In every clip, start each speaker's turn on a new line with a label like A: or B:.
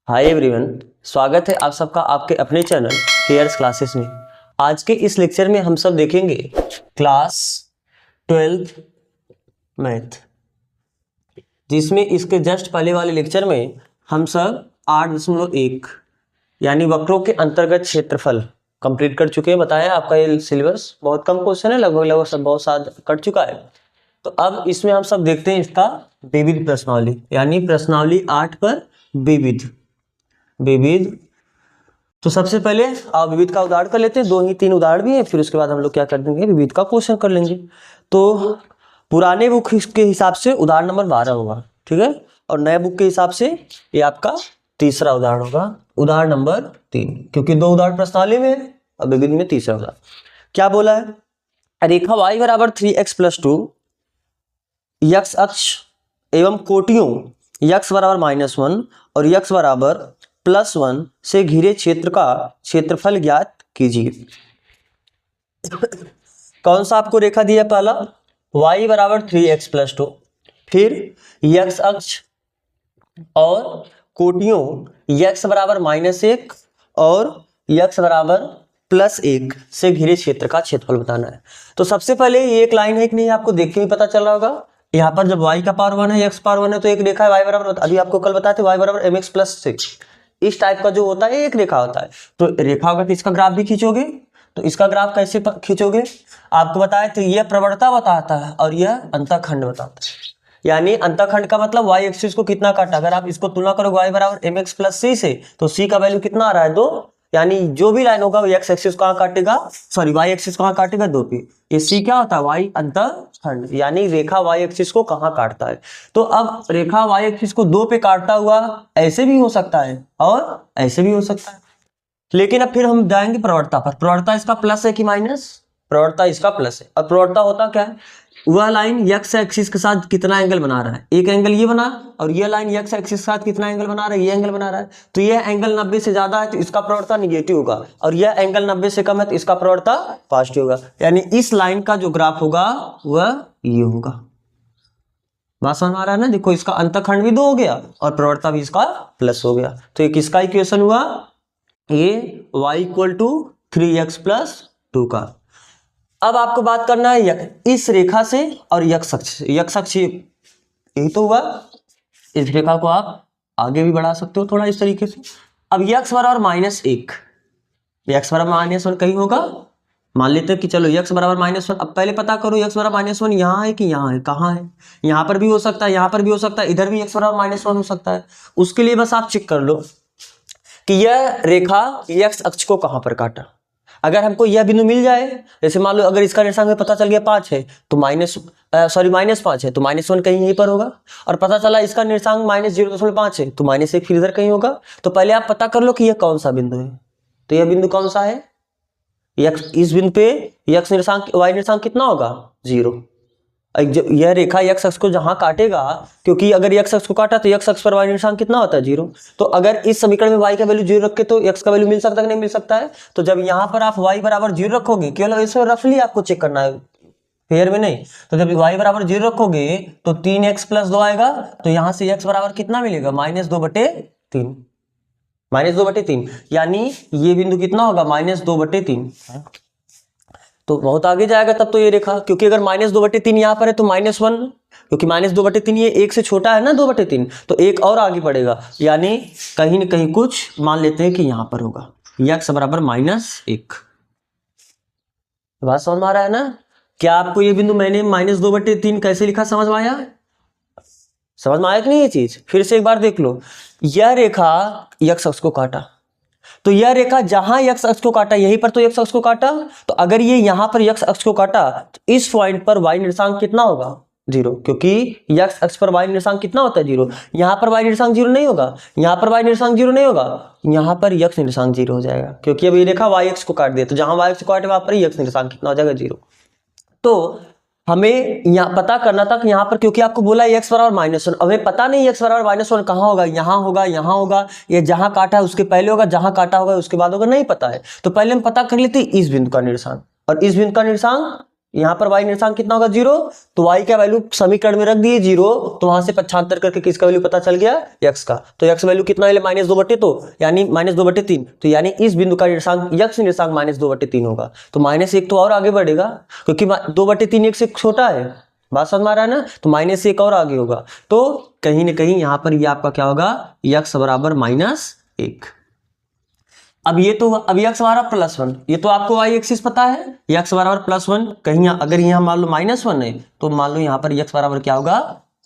A: Hi everyone, स्वागत है आप सबका आपके अपने चैनल केयर्स क्लासेस में। आपके अपने चैनल केयर्स क्लासेस में। आज के इस लेक्चर में हम सब देखेंगे क्लास 12th मैथ, जिसमें इसके जस्ट पहले वाले लेक्चर में हम सब 8.1 यानी वक्रों के अंतर्गत क्षेत्रफल कंप्लीट कर चुके हैं। बताया आपका ये सिलेबस बहुत कम क्वेश्चन है, लगभग सब बहुत साथ कट चुका है। तो अब इसमें हम सब देखते हैं इसका विविध प्रश्नावली, यानी प्रश्नावली 8 पर विविध। तो सबसे पहले आप विविध का उदाहरण कर लेते हैं, 2 ही 3 उदाहरण भी हैं, फिर उसके बाद हम लोग क्या कर देंगे, विविध का क्वेश्चन कर लेंगे। तो पुराने बुक के हिसाब से उदाहरण नंबर 12 होगा, ठीक है, और नए बुक के हिसाब से ये आपका तीसरा उदाहरण होगा, उदाहरण नंबर 3, क्योंकि 2 उदाहरण प्रश्नावली में है, अब विविध में तीसरा उदाहरण। क्या बोला है, रेखा y बराबर 3x+2 x अक्ष एवं कोटियों x बराबर -1 और x बराबर +1 से घिरे क्षेत्र का क्षेत्रफल ज्ञात कीजिए। कौन सा आपको रेखा दिया, पहला y बराबर 3x+2, फिर x अक्ष और कोटियों x बराबर -1 और x बराबर +1 से घिरे क्षेत्र का क्षेत्रफल बताना है। तो सबसे पहले ये एक लाइन है कि नहीं, आपको देख के भी पता चल रहा होगा। यहाँ पर जब y का पावर 1 है, x पावर 1 है, तो एक रेखा है y बराबर, अभी आपको कल बताते y बराबर mx+6, इस टाइप का जो होता है एक रेखा होता है। तो रेखा होगा तो इसका ग्राफ भी खींचोगे, तो इसका ग्राफ कैसे खींचोगे, आपको बताया तो यह प्रवणता बताता है और यह अंतःखंड बताता है। यानी अंतःखंड का मतलब y एक्सिस को कितना काटा, अगर आप इसको तुलना करो y बराबर mx+c से, तो c का वैल्यू कितना आ रहा है, 2, यानी जो भी लाइन होगा x एक्सिस कहाँ काटेगा, सॉरी y एक्सिस कहाँ काटेगा, 2 पे। ये c क्या होता है, y अंतःखंड, यानी रेखा y एक्सिस को कहाँ काटता है। तो अब रेखा y एक्सिस को 2 पे काटता हुआ ऐसे भी हो सकता है और ऐसे भी हो सकता है, लेकिन अब फिर हम जाएंगे प्रवणता पर। प्रवणता इसका प्लस है कि माइनस, प्रवणता इसका प्लस है। और प्रवणता होता क्या है, वह लाइन x एक्सिस के साथ कितना एंगल बना रहा है, एक एंगल ये बना, और ये लाइन x एक्सिस के साथ कितना एंगल बना रहा है, ये एंगल बना रहा है। तो यह एंगल 90 से ज्यादा है तो इसका प्रवणता निगेटिव होगा, और यह एंगल 90 से कम है तो इसका प्रवणता पॉजिटिव होगा। यानी इस लाइन का जो ग्राफ होगा वह ये होगा। बात समझ आ रहा है ना, देखो इसका अंतःखंड भी 2 हो गया और प्रवणता भी इसका प्लस हो गया। तो ये किसका इक्वेशन हुआ, ये y = 3x+2 का। अब आपको बात करना है इस रेखा से और x अक्ष से। x अक्ष यही तो हुआ, इस रेखा को आप आगे भी बढ़ा सकते हो थोड़ा इस तरीके से। अब x बराबर -1, x बराबर -1 कहीं होगा, मान लेते हैं कि चलो x बराबर -1। अब पहले पता करो x बराबर -1 यहाँ है कि यहाँ है, कहाँ है, यहाँ पर भी हो सकता है, यहाँ पर भी हो सकता है, इधर भी x बराबर -1 हो सकता है। उसके लिए बस आप चेक कर लो कि यह रेखा x अक्ष को कहाँ पर काटा। अगर हमको यह बिंदु मिल जाए, जैसे मान लो अगर इसका निर्देशांक पता चल गया 5 है तो -5 है तो -1 कहीं यहीं पर होगा, और पता चला इसका निर्देशांक -0.5 है तो -1 फिर इधर कहीं होगा। तो पहले आप पता कर लो कि यह कौन सा बिंदु है। तो यह बिंदु कौन सा है, इस बिंदु पे x निर्देशांक y निर्देशांक कितना होगा, 0। यह रेखा x अक्ष को जहां काटेगा, क्योंकि अगर x अक्ष को काटा तो x अक्ष पर y निर्देशांक कितना होता है, 0। तो अगर इस समीकरण में y का वैल्यू 0 रखे तो x का वैल्यू मिल सकता है कि नहीं मिल सकता है। तो जब यहाँ पर आप y बराबर 0 रखोगे, केवल इसे रफली आपको चेक करना है, फेयर में नहीं, तो जब y बराबर 0 रखोगे तो 3x+2 आएगा, तो यहाँ से x बराबर कितना मिलेगा, -2/3, -2/3, यानी ये बिंदु कितना होगा, -2/3। तो बहुत आगे जाएगा तब तो ये रेखा, क्योंकि अगर -2/3 यहाँ पर है तो -1, क्योंकि -2/3 ये 1 से छोटा है ना 2/3, तो 1 और आगे बढ़ेगा, यानी कहीं न कहीं कुछ मान लेते हैं कि यहाँ पर होगा x बराबर -1। बात समझ में आ रहा है ना। क्या आपको ये बिंदु मैंने -2/3 कैसे लिखा समझ में आया, समझ में आया कि नहीं ये चीज, फिर से एक बार देख लो। यह रेखा x अक्ष को काटा, तो यह रेखा जहां x अक्ष को काटा यहीं पर तो x अक्ष को काटा, तो अगर ये यहां पर x अक्ष को काटा तो इस पॉइंट पर y निर्देशांक कितना होगा, 0, क्योंकि x अक्ष पर y निर्देशांक कितना होता है, 0। यहां पर y निर्देशांक 0 नहीं होगा, यहां पर y निर्देशांक 0 नहीं होगा, यहां पर x निर्देशांक 0 हो जाएगा, क्योंकि अब ये रेखा y अक्ष को काट दिया, तो जहां y अक्ष को काटे वहां पर x निर्देशांक कितना हो जाएगा, 0। तो हमें यहाँ पता करना था कि यहाँ पर, क्योंकि आपको बोला x बराबर -1, हमें पता नहीं x बराबर -1 कहाँ होगा, यहाँ होगा, यहाँ होगा, ये जहाँ काटा है उसके पहले होगा, जहाँ काटा होगा उसके बाद होगा, नहीं पता है। तो पहले हम पता कर लेते इस बिंदु का निर्देशांक, और इस बिंदु का निर्देशांक यहाँ पर y निर्देशांक कितना होगा 0, तो y का वैल्यू समीकरण में रख दिए 0, तो वहां से 75 करके किसका वैल्यू पता चल गया, x का। तो x वैल्यू कितना है, -2/2, यानी -2/3, तो यानी इस बिंदु का निर्देशांक x निर्देशांक -2/3 होगा। तो -1 तो और आगे बढ़ेगा, क्योंकि 2/3 1 से छोटा है, बात समझ में आ रहा है ना, तो -1 और आगे होगा। तो कहीं ना कहीं यहाँ पर ये आपका क्या होगा, x बराबर -1। अब ये तो अब x बराबर +1, ये तो आपको y एक्सिस पता है, x बराबर +1, कहीं अगर यहाँ मान लो -1 है तो मान लो यहाँ पर x बराबर क्या होगा,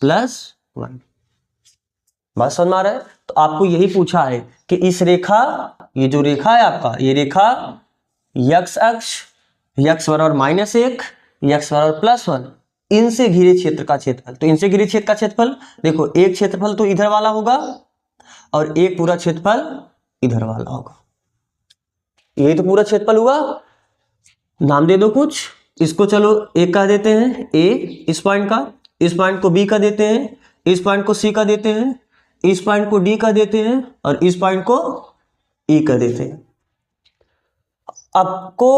A: +1। बात समझ में आ रहा है। तो आपको यही पूछा है कि इस रेखा, ये जो रेखा है आपका, ये रेखा x अक्ष, x बराबर -1, x बराबर +1, इनसे घिरे क्षेत्र का क्षेत्रफल। तो इनसे घिरे क्षेत्र का क्षेत्रफल देखो, एक क्षेत्रफल तो इधर वाला होगा और एक पूरा क्षेत्रफल इधर वाला होगा। यही तो पूरा क्षेत्रफल हुआ। नाम दे दो कुछ, इसको चलो एक का देते हैं a, इस पॉइंट का, इस पॉइंट को b का देते हैं, इस पॉइंट को c का देते हैं, इस पॉइंट को d का देते हैं और इस पॉइंट को e का देते हैं। आपको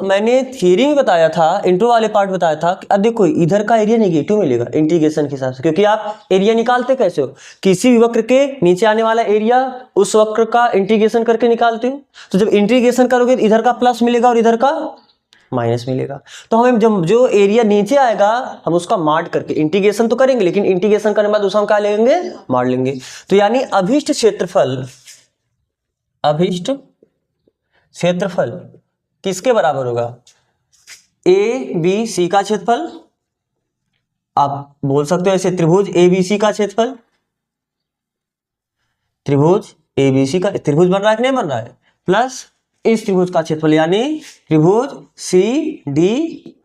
A: मैंने थियरी में बताया था, इंट्रो वाले पार्ट बताया था कि अब देखो इधर का एरिया नेगेटिव मिलेगा इंटीग्रेशन के हिसाब से, क्योंकि आप एरिया निकालते कैसे हो, किसी भी वक्र के नीचे आने वाला एरिया उस वक्र का इंटीग्रेशन करके निकालते हो। तो जब इंटीग्रेशन करोगे तो इधर का प्लस मिलेगा और इधर का माइनस मिलेगा। तो हमें जब जो एरिया नीचे आएगा हम उसका मार्ट करके इंटीग्रेशन तो करेंगे, लेकिन इंटीग्रेशन करने के बाद उसका हम क्या लेंगे, मार लेंगे। तो यानी अभीष्ट क्षेत्रफल किसके बराबर होगा, ए बी सी का क्षेत्रफल। आप बोल सकते हो ऐसे, त्रिभुज ए बी सी का क्षेत्रफल, त्रिभुज ए बी सी का त्रिभुज बन रहा है कि नहीं बन रहा है, प्लस इस त्रिभुज का क्षेत्रफल यानी त्रिभुज सी डी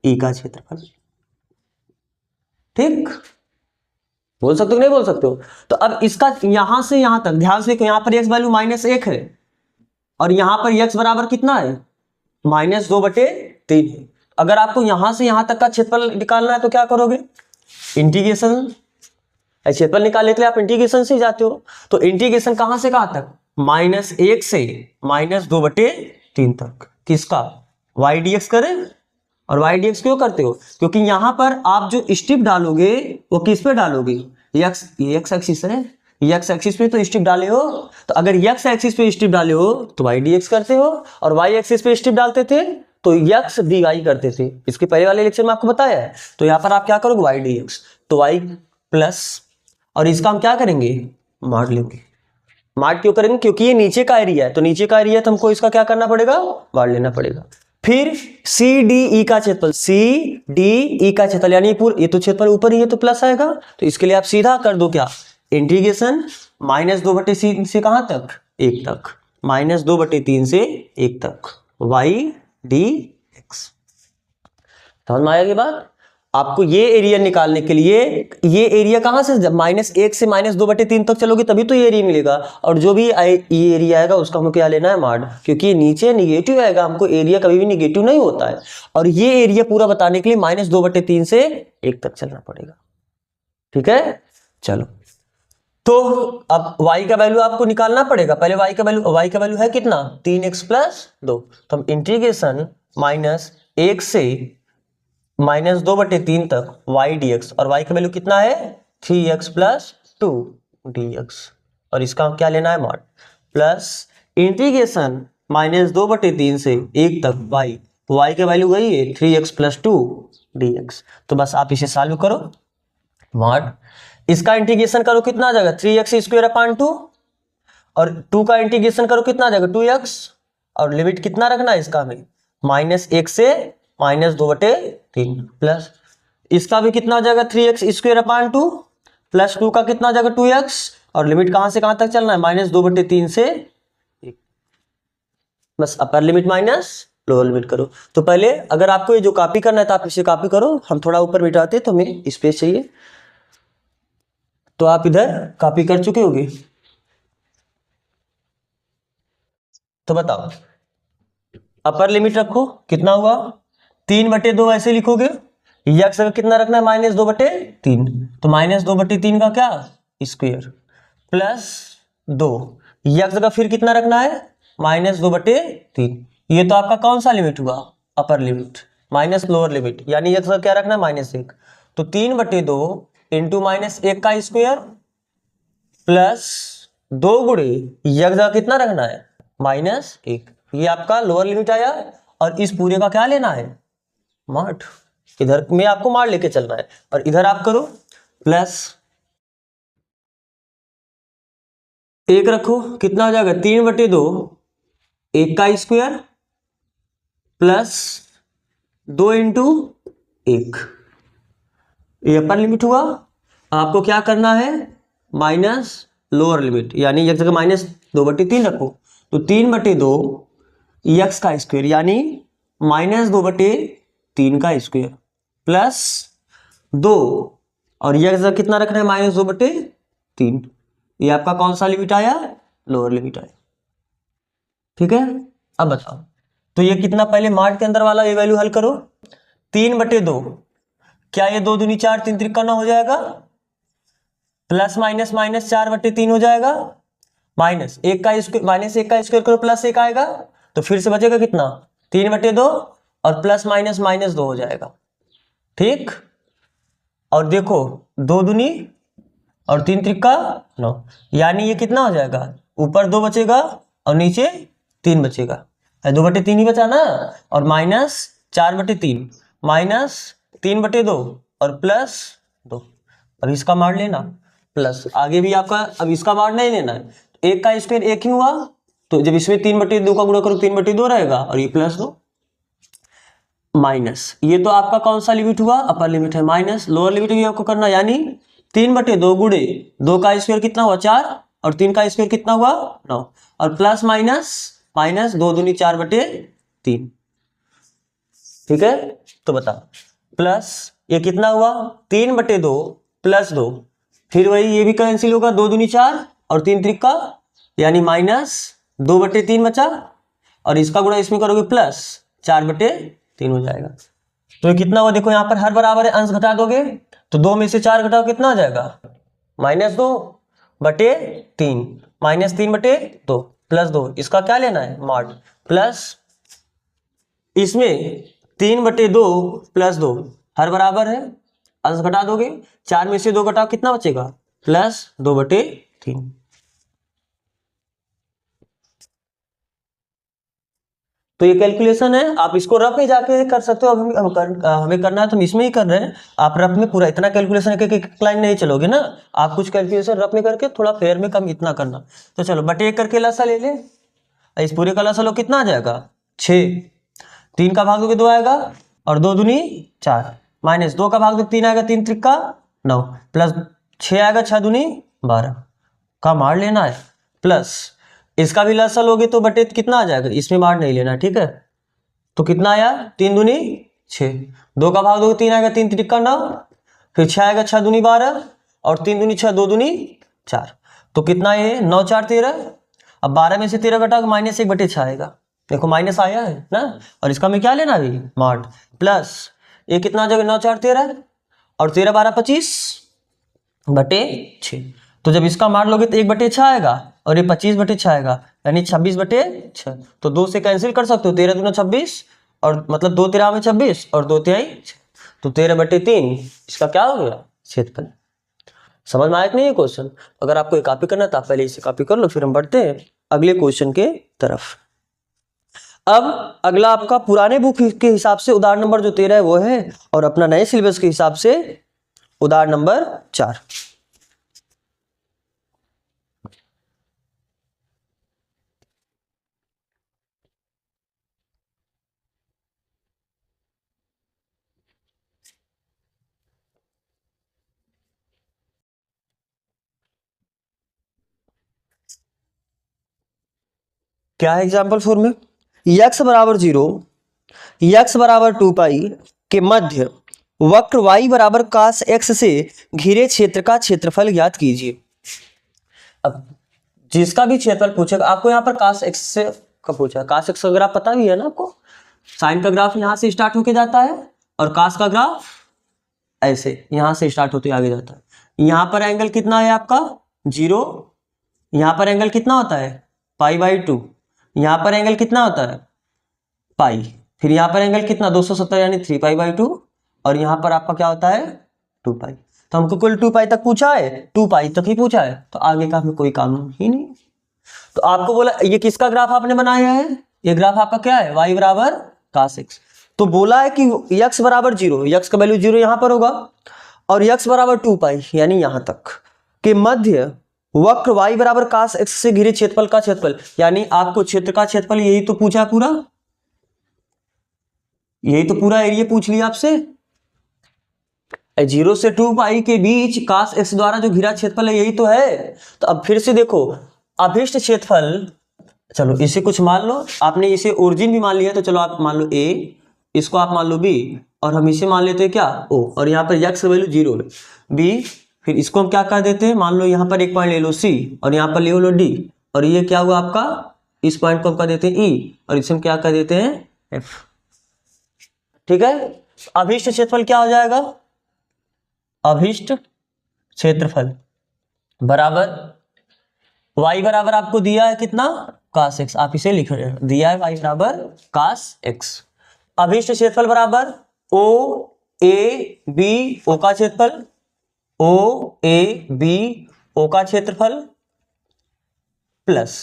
A: ई का क्षेत्रफल। ठीक, बोल सकते हो नहीं बोल सकते हो। तो अब इसका यहां से यहां तक ध्यान से, यहां पर x वैल्यू -1 है और यहां पर x बराबर कितना है, -2/3 है। अगर आपको यहां से यहां तक का क्षेत्रफल निकालना है तो क्या करोगे, इंटीग्रेशन। क्षेत्रफल निकालने के लिए आप इंटीग्रेशन से जाते हो। तो इंटीग्रेशन कहां से कहां तक, -1 से -2/3 तक, किसका, y dx करें। और y dx क्यों करते हो, क्योंकि यहां पर आप जो स्ट्रिप डालोगे वो किस पे डालोगे, x एक्सिस है, x एक्सिस पे तो स्ट्रिप डाले हो। तो अगर x एक्सिस पे स्ट्रिप डाले हो तो y dx करते हो, और y एक्सिस पे स्ट्रिप डालते थे तो x dy करते थे। इसके पहले वाले लेक्चर में आपको बताया है। तो यहाँ पर आप क्या करोगे, y dx, तो y प्लस, और इसका हम क्या करेंगे, मार लेंगे। मार क्यों करेंगे, क्योंकि ये नीचे का एरिया है, तो नीचे का एरिया तो हमको इसका क्या करना पड़ेगा, मार लेना पड़ेगा। फिर सी डी ई का क्षेत्रफल, सी डी ई का क्षेत्रफल यानी ये तो क्षेत्रफल ऊपर ही है तो प्लस आएगा। तो इसके लिए आप सीधा कर दो क्या, इंटीग्रेशन -2/3 से कहां तक, 1 तक, -2/3 से 1 तक y dx। समझ में आया ये बात। आपको ये एरिया निकालने के लिए, ये एरिया कहां से, जब -1 से -2/3 तक चलोगे तभी तो ये एरिया मिलेगा, और जो भी ये एरिया आएगा उसका हमको क्या लेना है, मार्ड, क्योंकि नीचे निगेटिव आएगा, हमको एरिया कभी भी निगेटिव नहीं होता है। और ये एरिया पूरा बताने के लिए -2/3 से 1 तक चलना पड़ेगा। ठीक है, चलो। तो अब y का वैल्यू आपको निकालना पड़ेगा। पहले y का वैल्यू है कितना, 3x + 2। तो हम इंटीग्रेशन -1 से -2/3 तक y dx, और y का वैल्यू कितना है, 3x + 2 dx, और इसका हम क्या लेना है, मार्ट, प्लस इंटीग्रेशन -2/3 से 1 तक y का वैल्यू वही है 3x + 2 dx। तो बस आप इसे सॉल्व करो, मार्ट, इसका इंटीग्रेशन करो कितना आ जाएगा, 3x² 2, और 2 का इंटीग्रेशन करो कितना आ जाएगा, 2x, और लिमिट कितना रखना है इसका हमें, -1 से -2/3, प्लस इसका भी कितना आ जाएगा, 3x² 2, प्लस 2 का कितना आ जाएगा, 2x, और लिमिट कहां से कहां तक चलना है, -2/3 से 1। बस अपर लिमिट माइनस लोअर लिमिट करो। तो पहले अगर आपको ये जो कॉपी करना है तो आप इसे कॉपी करो, हम थोड़ा ऊपर मिटाते तो हमें स्पेस चाहिए, तो आप इधर कॉपी कर चुके होगे। तो बताओ, अपर लिमिट रखो, कितना हुआ, 3/2 ऐसे लिखोगे, यक्स का कितना रखना है, -2/3, तो -2/3 का क्या, स्क्वायर, प्लस 2, यक्स का फिर कितना रखना है, -2/3। ये तो आपका कौन सा लिमिट हुआ, अपर लिमिट। माइनस लोअर लिमिट, यानी x का क्या रखना है -1, तो 3/2 इंटू -1 का स्क्वायर प्लस 2 गुणे x का कितना रखना है -1। ये आपका लोअर लिमिट आया और इस पूरे का क्या लेना है मॉड, इधर में आपको मॉड लेके चलना है और इधर आप करो प्लस 1 रखो, कितना हो जाएगा 3/2 1 का स्क्वायर प्लस 2 इंटू 1, ये अपर लिमिट हुआ। आपको क्या करना है माइनस लोअर लिमिट, यानी एक जगह -2/3 रखो, तो 3/2 x का स्क्वायर यानी -2/3 का स्क्वायर प्लस 2 और यह जगह कितना रखना है -2/3, ये आपका कौन सा लिमिट आया लोअर लिमिट आया। ठीक है, अब बताओ तो ये कितना, पहले मार्ट के अंदर वाला ये वैल्यू हल करो, 3/2, क्या ये 2 दूनी 4 3 त्रिका 9 हो जाएगा, प्लस माइनस माइनस 4/3 हो जाएगा, -1 का स्क्वायर करो प्लस 1 आएगा, तो फिर से बचेगा कितना 3/2 और प्लस माइनस -2 हो जाएगा। ठीक, और देखो 2 दूनी और 3 त्रिका 9, यानी ये कितना हो जाएगा, ऊपर 2 बचेगा और नीचे 3 बचेगा, 2/3 ही बचा ना, और -4/3 -3/2 और प्लस 2, अब इसका मान लेना प्लस, आगे भी आपका अब इसका मान नहीं लेना है, 1 का स्क्वायर 1 ही हुआ, तो जब इसमें 3/2 का गुणा करो 3/2 रहेगा और ये +2 माइनस, ये तो आपका कौन सा लिमिट हुआ अपर लिमिट है, माइनस लोअर लिमिट भी आपको करना, यानी 3/2 गुणे 2 का स्क्वायर कितना हुआ 4 और 3 का स्क्वायर कितना हुआ 9 और प्लस माइनस 2 दूनी 4/3। ठीक है, तो बता प्लस ये कितना हुआ 3/2 प्लस 2, फिर वही ये भी कैंसिल होगा, 2 दूनी 4 और 3 त्रिका यानी -2/3 बचा, और इसका गुणा इसमें करोगे प्लस 4/3 हो जाएगा। तो ये कितना हुआ देखो, यहाँ पर हर बराबर है, अंश घटा दोगे तो 2 में से 4 घटाओ कितना हो जाएगा -2/3 -3/2 प्लस 2, इसका क्या लेना है मॉड, प्लस इसमें 3/2 प्लस 2 हर बराबर है, अंश घटा दोगे, 4 में से 2 घटाओ कितना बचेगा +2/3। तो ये कैलकुलेशन है, आप इसको रफ में जाके कर सकते हो, हमें करना है तो हम इसमें ही कर रहे हैं, आप रफ में पूरा इतना कैलकुलेशन एक लाइन नहीं चलोगे ना, आप कुछ कैलकुलेशन रफ में करके थोड़ा फेयर में कम इतना करना। तो चलो बटे 1 करके लसा ले ले, इस पूरे का लसा लो कितना आ जाएगा 6, 3 का भाग दोगे 2 आएगा और 2 दूनी 4 माइनस 2 का भाग दो 3 आएगा, 3 त्रिका 9 प्लस 6 आएगा 6 दूनी 12 का मार लेना है, प्लस इसका भी लसा लोगे तो बटे कितना आ जाएगा, इसमें मार नहीं लेना। ठीक है, तो कितना आया 3 दूनी 6, 2 का भाग दोगे 3 आएगा, 3 त्रिका 9, फिर 6 आएगा 6 दूनी 12 और 3 दूनी 6 2 दूनी 4, तो कितना ये 9 4 13, अब 12 में से 13 घटा -1/6 आएगा, देखो माइनस आया है ना, और इसका में क्या लेना अभी मार्ट, प्लस ये कितना आ जाएगा 9 4 13 और 13 12 25/6, तो जब इसका मार लोगे तो 1/6 आएगा और ये 25/6 आएगा, यानी 26/6, तो 2 से कैंसिल कर सकते हो, 13 दूना 26 और मतलब 2 13 में 26 और 2 तिहाई 6, तो 13/3 इसका क्या हो गया क्षेत्रफल। समझ में आया कि नहीं ये क्वेश्चन, अगर आपको कॉपी करना है तो आप पहले इसे कॉपी कर लो, फिर हम बढ़ते हैं अगले क्वेश्चन के तरफ। अब अगला आपका पुराने बुक के हिसाब से उदाहरण नंबर जो 13 है वो है, और अपना नए सिलेबस के हिसाब से उदाहरण नंबर 4। क्या है एग्जाम्पल 4 में, x बराबर 0 x बराबर 2π के मध्य वक्र y बराबर cos x से घिरे क्षेत्र का क्षेत्रफल ज्ञात कीजिए। अब जिसका भी क्षेत्रफल पूछेगा आपको, यहाँ पर cos x से का पूछा, cos x का ग्राफ पता भी है ना आपको, साइन का ग्राफ यहाँ से स्टार्ट होके जाता है और cos का ग्राफ ऐसे यहाँ से स्टार्ट होते आगे जाता है। यहाँ पर एंगल कितना है आपका 0, यहाँ पर एंगल कितना होता है π/2, यहाँ पर एंगल कितना होता है पाई, फिर यहाँ पर एंगल कितना 270 यानी 3 पाई बाई 2, और यहाँ पर आपका क्या होता है 2 पाई। तो हमको कुल 2 पाई तक पूछा है, 2 पाई तक ही पूछा है, तो आगे का हमें कोई काम ही नहीं। तो आपको बोला ये किसका ग्राफ आपने बनाया है, ये ग्राफ आपका क्या है y बराबर cos x। तो बोला है कि x बराबर 0, x का वैल्यू 0 यहाँ पर होगा, और x बराबर 2 पाई यानी यहाँ तक के मध्य वक्र y बराबर cos x से घिरे क्षेत्रफल का क्षेत्रफल, यानी आपको क्षेत्र का क्षेत्रफल यही तो पूछा है पूरा, यही तो पूरा एरिया पूछ लिया आपसे। 0 से 2 पाई के बीच cos x द्वारा जो घिरा क्षेत्रफल है यही तो है। तो अब फिर से देखो अभिष्ट क्षेत्रफल, चलो इसे कुछ मान लो, आपने इसे ओरिजिन भी मान लिया, तो चलो आप मान लो a, इसको आप मान लो b, और हम इसे मान लेते हैं क्या o, और यहाँ पर x वैल्यू 0 b, फिर इसको हम क्या कर देते हैं, मान लो यहाँ पर एक पॉइंट ले लो c, और यहाँ पर ले लो d, और ये क्या हुआ आपका, इस पॉइंट को हम कर देते हैं e, और इसे हम क्या कर देते हैं f। ठीक है, अभिष्ट क्षेत्रफल क्या हो जाएगा, अभिष्ट क्षेत्रफल बराबर y बराबर आपको दिया है कितना cos x, आप इसे लिख रहे हैं, दिया है y बराबर cos x। अभिष्ट क्षेत्रफल बराबर o a b o का क्षेत्रफल, o a b o का क्षेत्रफल plus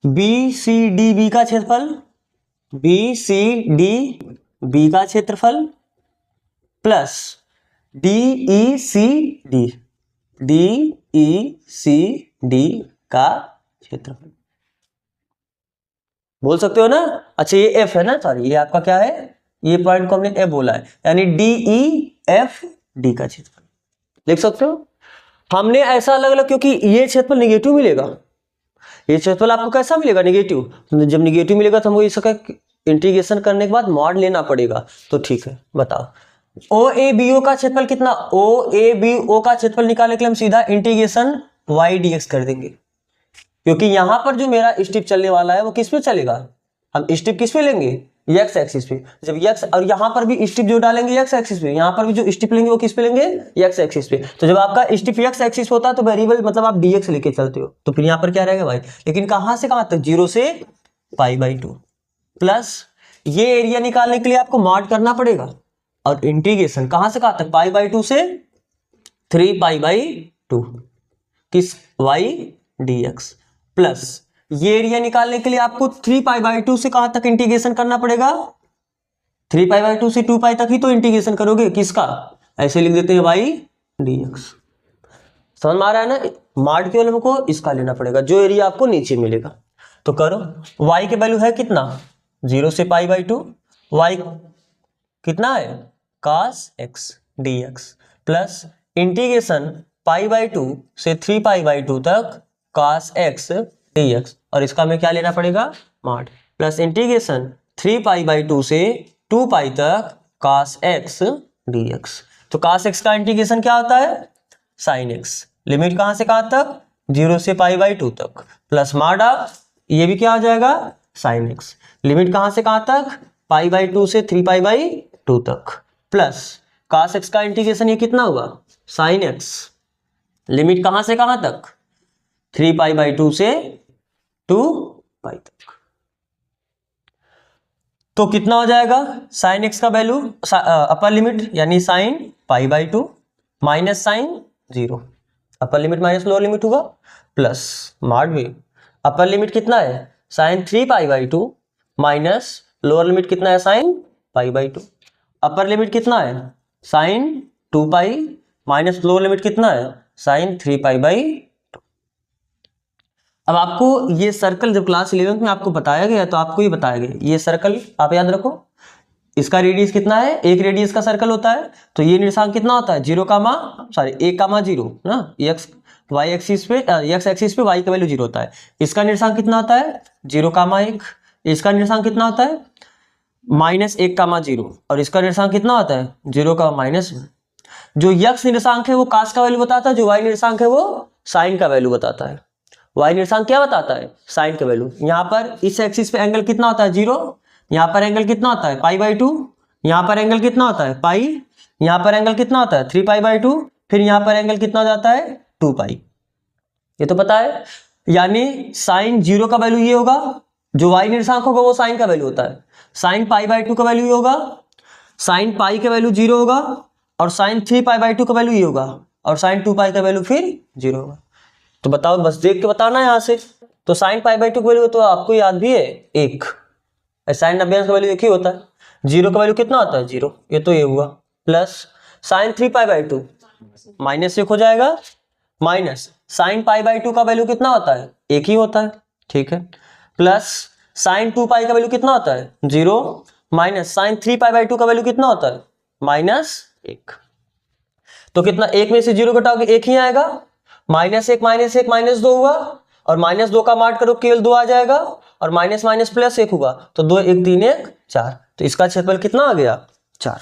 A: b c d b का क्षेत्रफल, b c d b का क्षेत्रफल plus d e c d, d e c d का क्षेत्रफल, बोल सकते हो ना। अच्छा ये f है ना, सॉरी ये आपका क्या है, ये पॉइंट को हमने f बोला है, यानी d e f d का क्षेत्रफल लिख सकते हो। हमने ऐसा अलग अलग, क्योंकि ये क्षेत्रफल नेगेटिव मिलेगा, ये क्षेत्रफल आपको कैसा मिलेगा नेगेटिव, जब नेगेटिव मिलेगा तो हमको इसका इंटीग्रेशन करने के बाद मॉड लेना पड़ेगा। तो ठीक है बताओ ओ ए बी ओ का क्षेत्रफल कितना, ओ ए बी ओ का क्षेत्रफल निकालने के लिए हम सीधा इंटीग्रेशन y dx कर देंगे, क्योंकि यहां पर जो मेरा स्टेप चलने वाला है वो किस पे चलेगा, हम स्टेप किस पे लेंगे x एक्सिस पे, जब x, और यहां पर भी स्टेप जो डालेंगे x एक्सिस पे, यहां पर भी जो स्टेप लेंगे वो किस पे लेंगे x एक्सिस पे। तो जब आपका स्टेप x एक्सिस होता है तो वेरिएबल मतलब आप dx लेके चलते हो, तो फिर यहां पर क्या रहेगा भाई, लेकिन कहां से कहां तक 0 से पाई बाई 2, प्लस ये एरिया निकालने के लिए आपको मॉड करना पड़ेगा, और इंटीग्रेशन कहां से कहां तक पाई बाई 2 से 3 पाई बाई 2 किस y dx, प्लस ये एरिया निकालने के लिए आपको 3 पाई बाई 2 से कहां तक इंटीग्रेशन करना पड़ेगा, 3 पाई बाई 2 से 2 पाई तक ही तो इंटीग्रेशन करोगे, किसका, ऐसे लिख देते हैं y dx। समझ में आ रहा है ना, मॉड केवल हमको इसका लेना पड़ेगा जो एरिया आपको नीचे मिलेगा। तो करो y के वैल्यू है कितना 0 से पाई बाई 2, y कितना है cos x dx, plus integration pi by 2 से 3 पाई बाई 2 तक cos x dx, और इसका हमें क्या लेना पड़ेगा mod, plus integration 3 pi by 2 से 2 पाई तक cos x dx। तो cos x का इंटीग्रेशन क्या होता है sin x, लिमिट कहां से कहां तक 0 से पाई बाई 2 तक, प्लस मॉड ये भी क्या हो जाएगा sin x, लिमिट कहां से कहां तक पाई बाई 2 से 3 पाई बाई 2 तक, प्लस cos x का इंटीग्रेशन ये कितना हुआ sin x, लिमिट कहां से कहां तक 3 पाई बाई 2 से 2 पाई तक। तो कितना हो जाएगा sin x का वैल्यू अपर लिमिट यानी sin pi by 2 minus sin 0, upper limit minus lower limit होगा, प्लस मॉड भी अपर लिमिट कितना है sin 3 pi by 2 minus lower limit कितना है sin pi by 2, upper limit कितना है sin 2 pi minus lower limit कितना है sin 3 पाई बाई 2। अब आपको ये सर्कल जब क्लास 11 में आपको बताया गया तो आपको ये बताया गया, ये सर्कल आप याद रखो, इसका रेडियस कितना है, एक रेडियस का सर्कल होता है, तो ये निर्देशांक कितना होता है 1 कामा 0 ना, x y एक्सिस पे x एक्सिस पे y का वैल्यू 0 होता है, इसका निर्देशांक कितना होता है 0 कामा 1, इसका निर्देशांक कितना होता है -1 कामा 0, और इसका निर्देशांक कितना होता है 0 का माइनस। जो x निर्देशांक है वो cos का वैल्यू बताता है, जो y निर्देशांक है वो sin का वैल्यू बताता है, y निर्देशांक क्या बताता है sin का वैल्यू। यहाँ पर इस एक्सिस पे एंगल कितना होता है 0, यहाँ पर एंगल कितना होता है पाई बाई 2, यहाँ पर एंगल कितना होता है पाई, यहाँ पर एंगल कितना होता है 3 पाई बाई 2, फिर यहाँ पर एंगल कितना हो जाता है 2 पाई, ये तो पता है। यानी साइन 0 का वैल्यू ये होगा जो y निर्देशांक होगा वो साइन का वैल्यू होता है। साइन पाई बाई 2 का वैल्यू ये होगा, साइन पाई का वैल्यू 0 होगा, और साइन 3 पाई बाई 2 का वैल्यू ये होगा, और साइन 2 पाई का वैल्यू फिर 0 होगा। तो बताओ, बस देख के बताना है यहाँ से। तो साइन पाई बाई 2 का वैल्यू तो आपको याद भी है 1, साइन 90 का वैल्यू 1 ही होता है। 0 का वैल्यू कितना होता है 0, ये तो ये हुआ, plus sign 3 pi by 2 minus 1 हो जाएगा, माइनस साइन पाई बाई 2 का वैल्यू कितना होता है 1 ही होता है, ठीक है, प्लस साइन 2 पाई का वैल्यू कितना होता है 0, माइनस साइन 3 पाई बाई 2 का वैल्यू कितना होता है -1। तो कितना, 1 में से 0 घटाओगे 1 ही आएगा, -1 -2 हुआ, और -2 का मार्ट करो केवल 2 आ जाएगा, और माइनस माइनस प्लस 1 होगा, तो 2 1 3 1 4, तो इसका क्षेत्रफल कितना आ गया 4।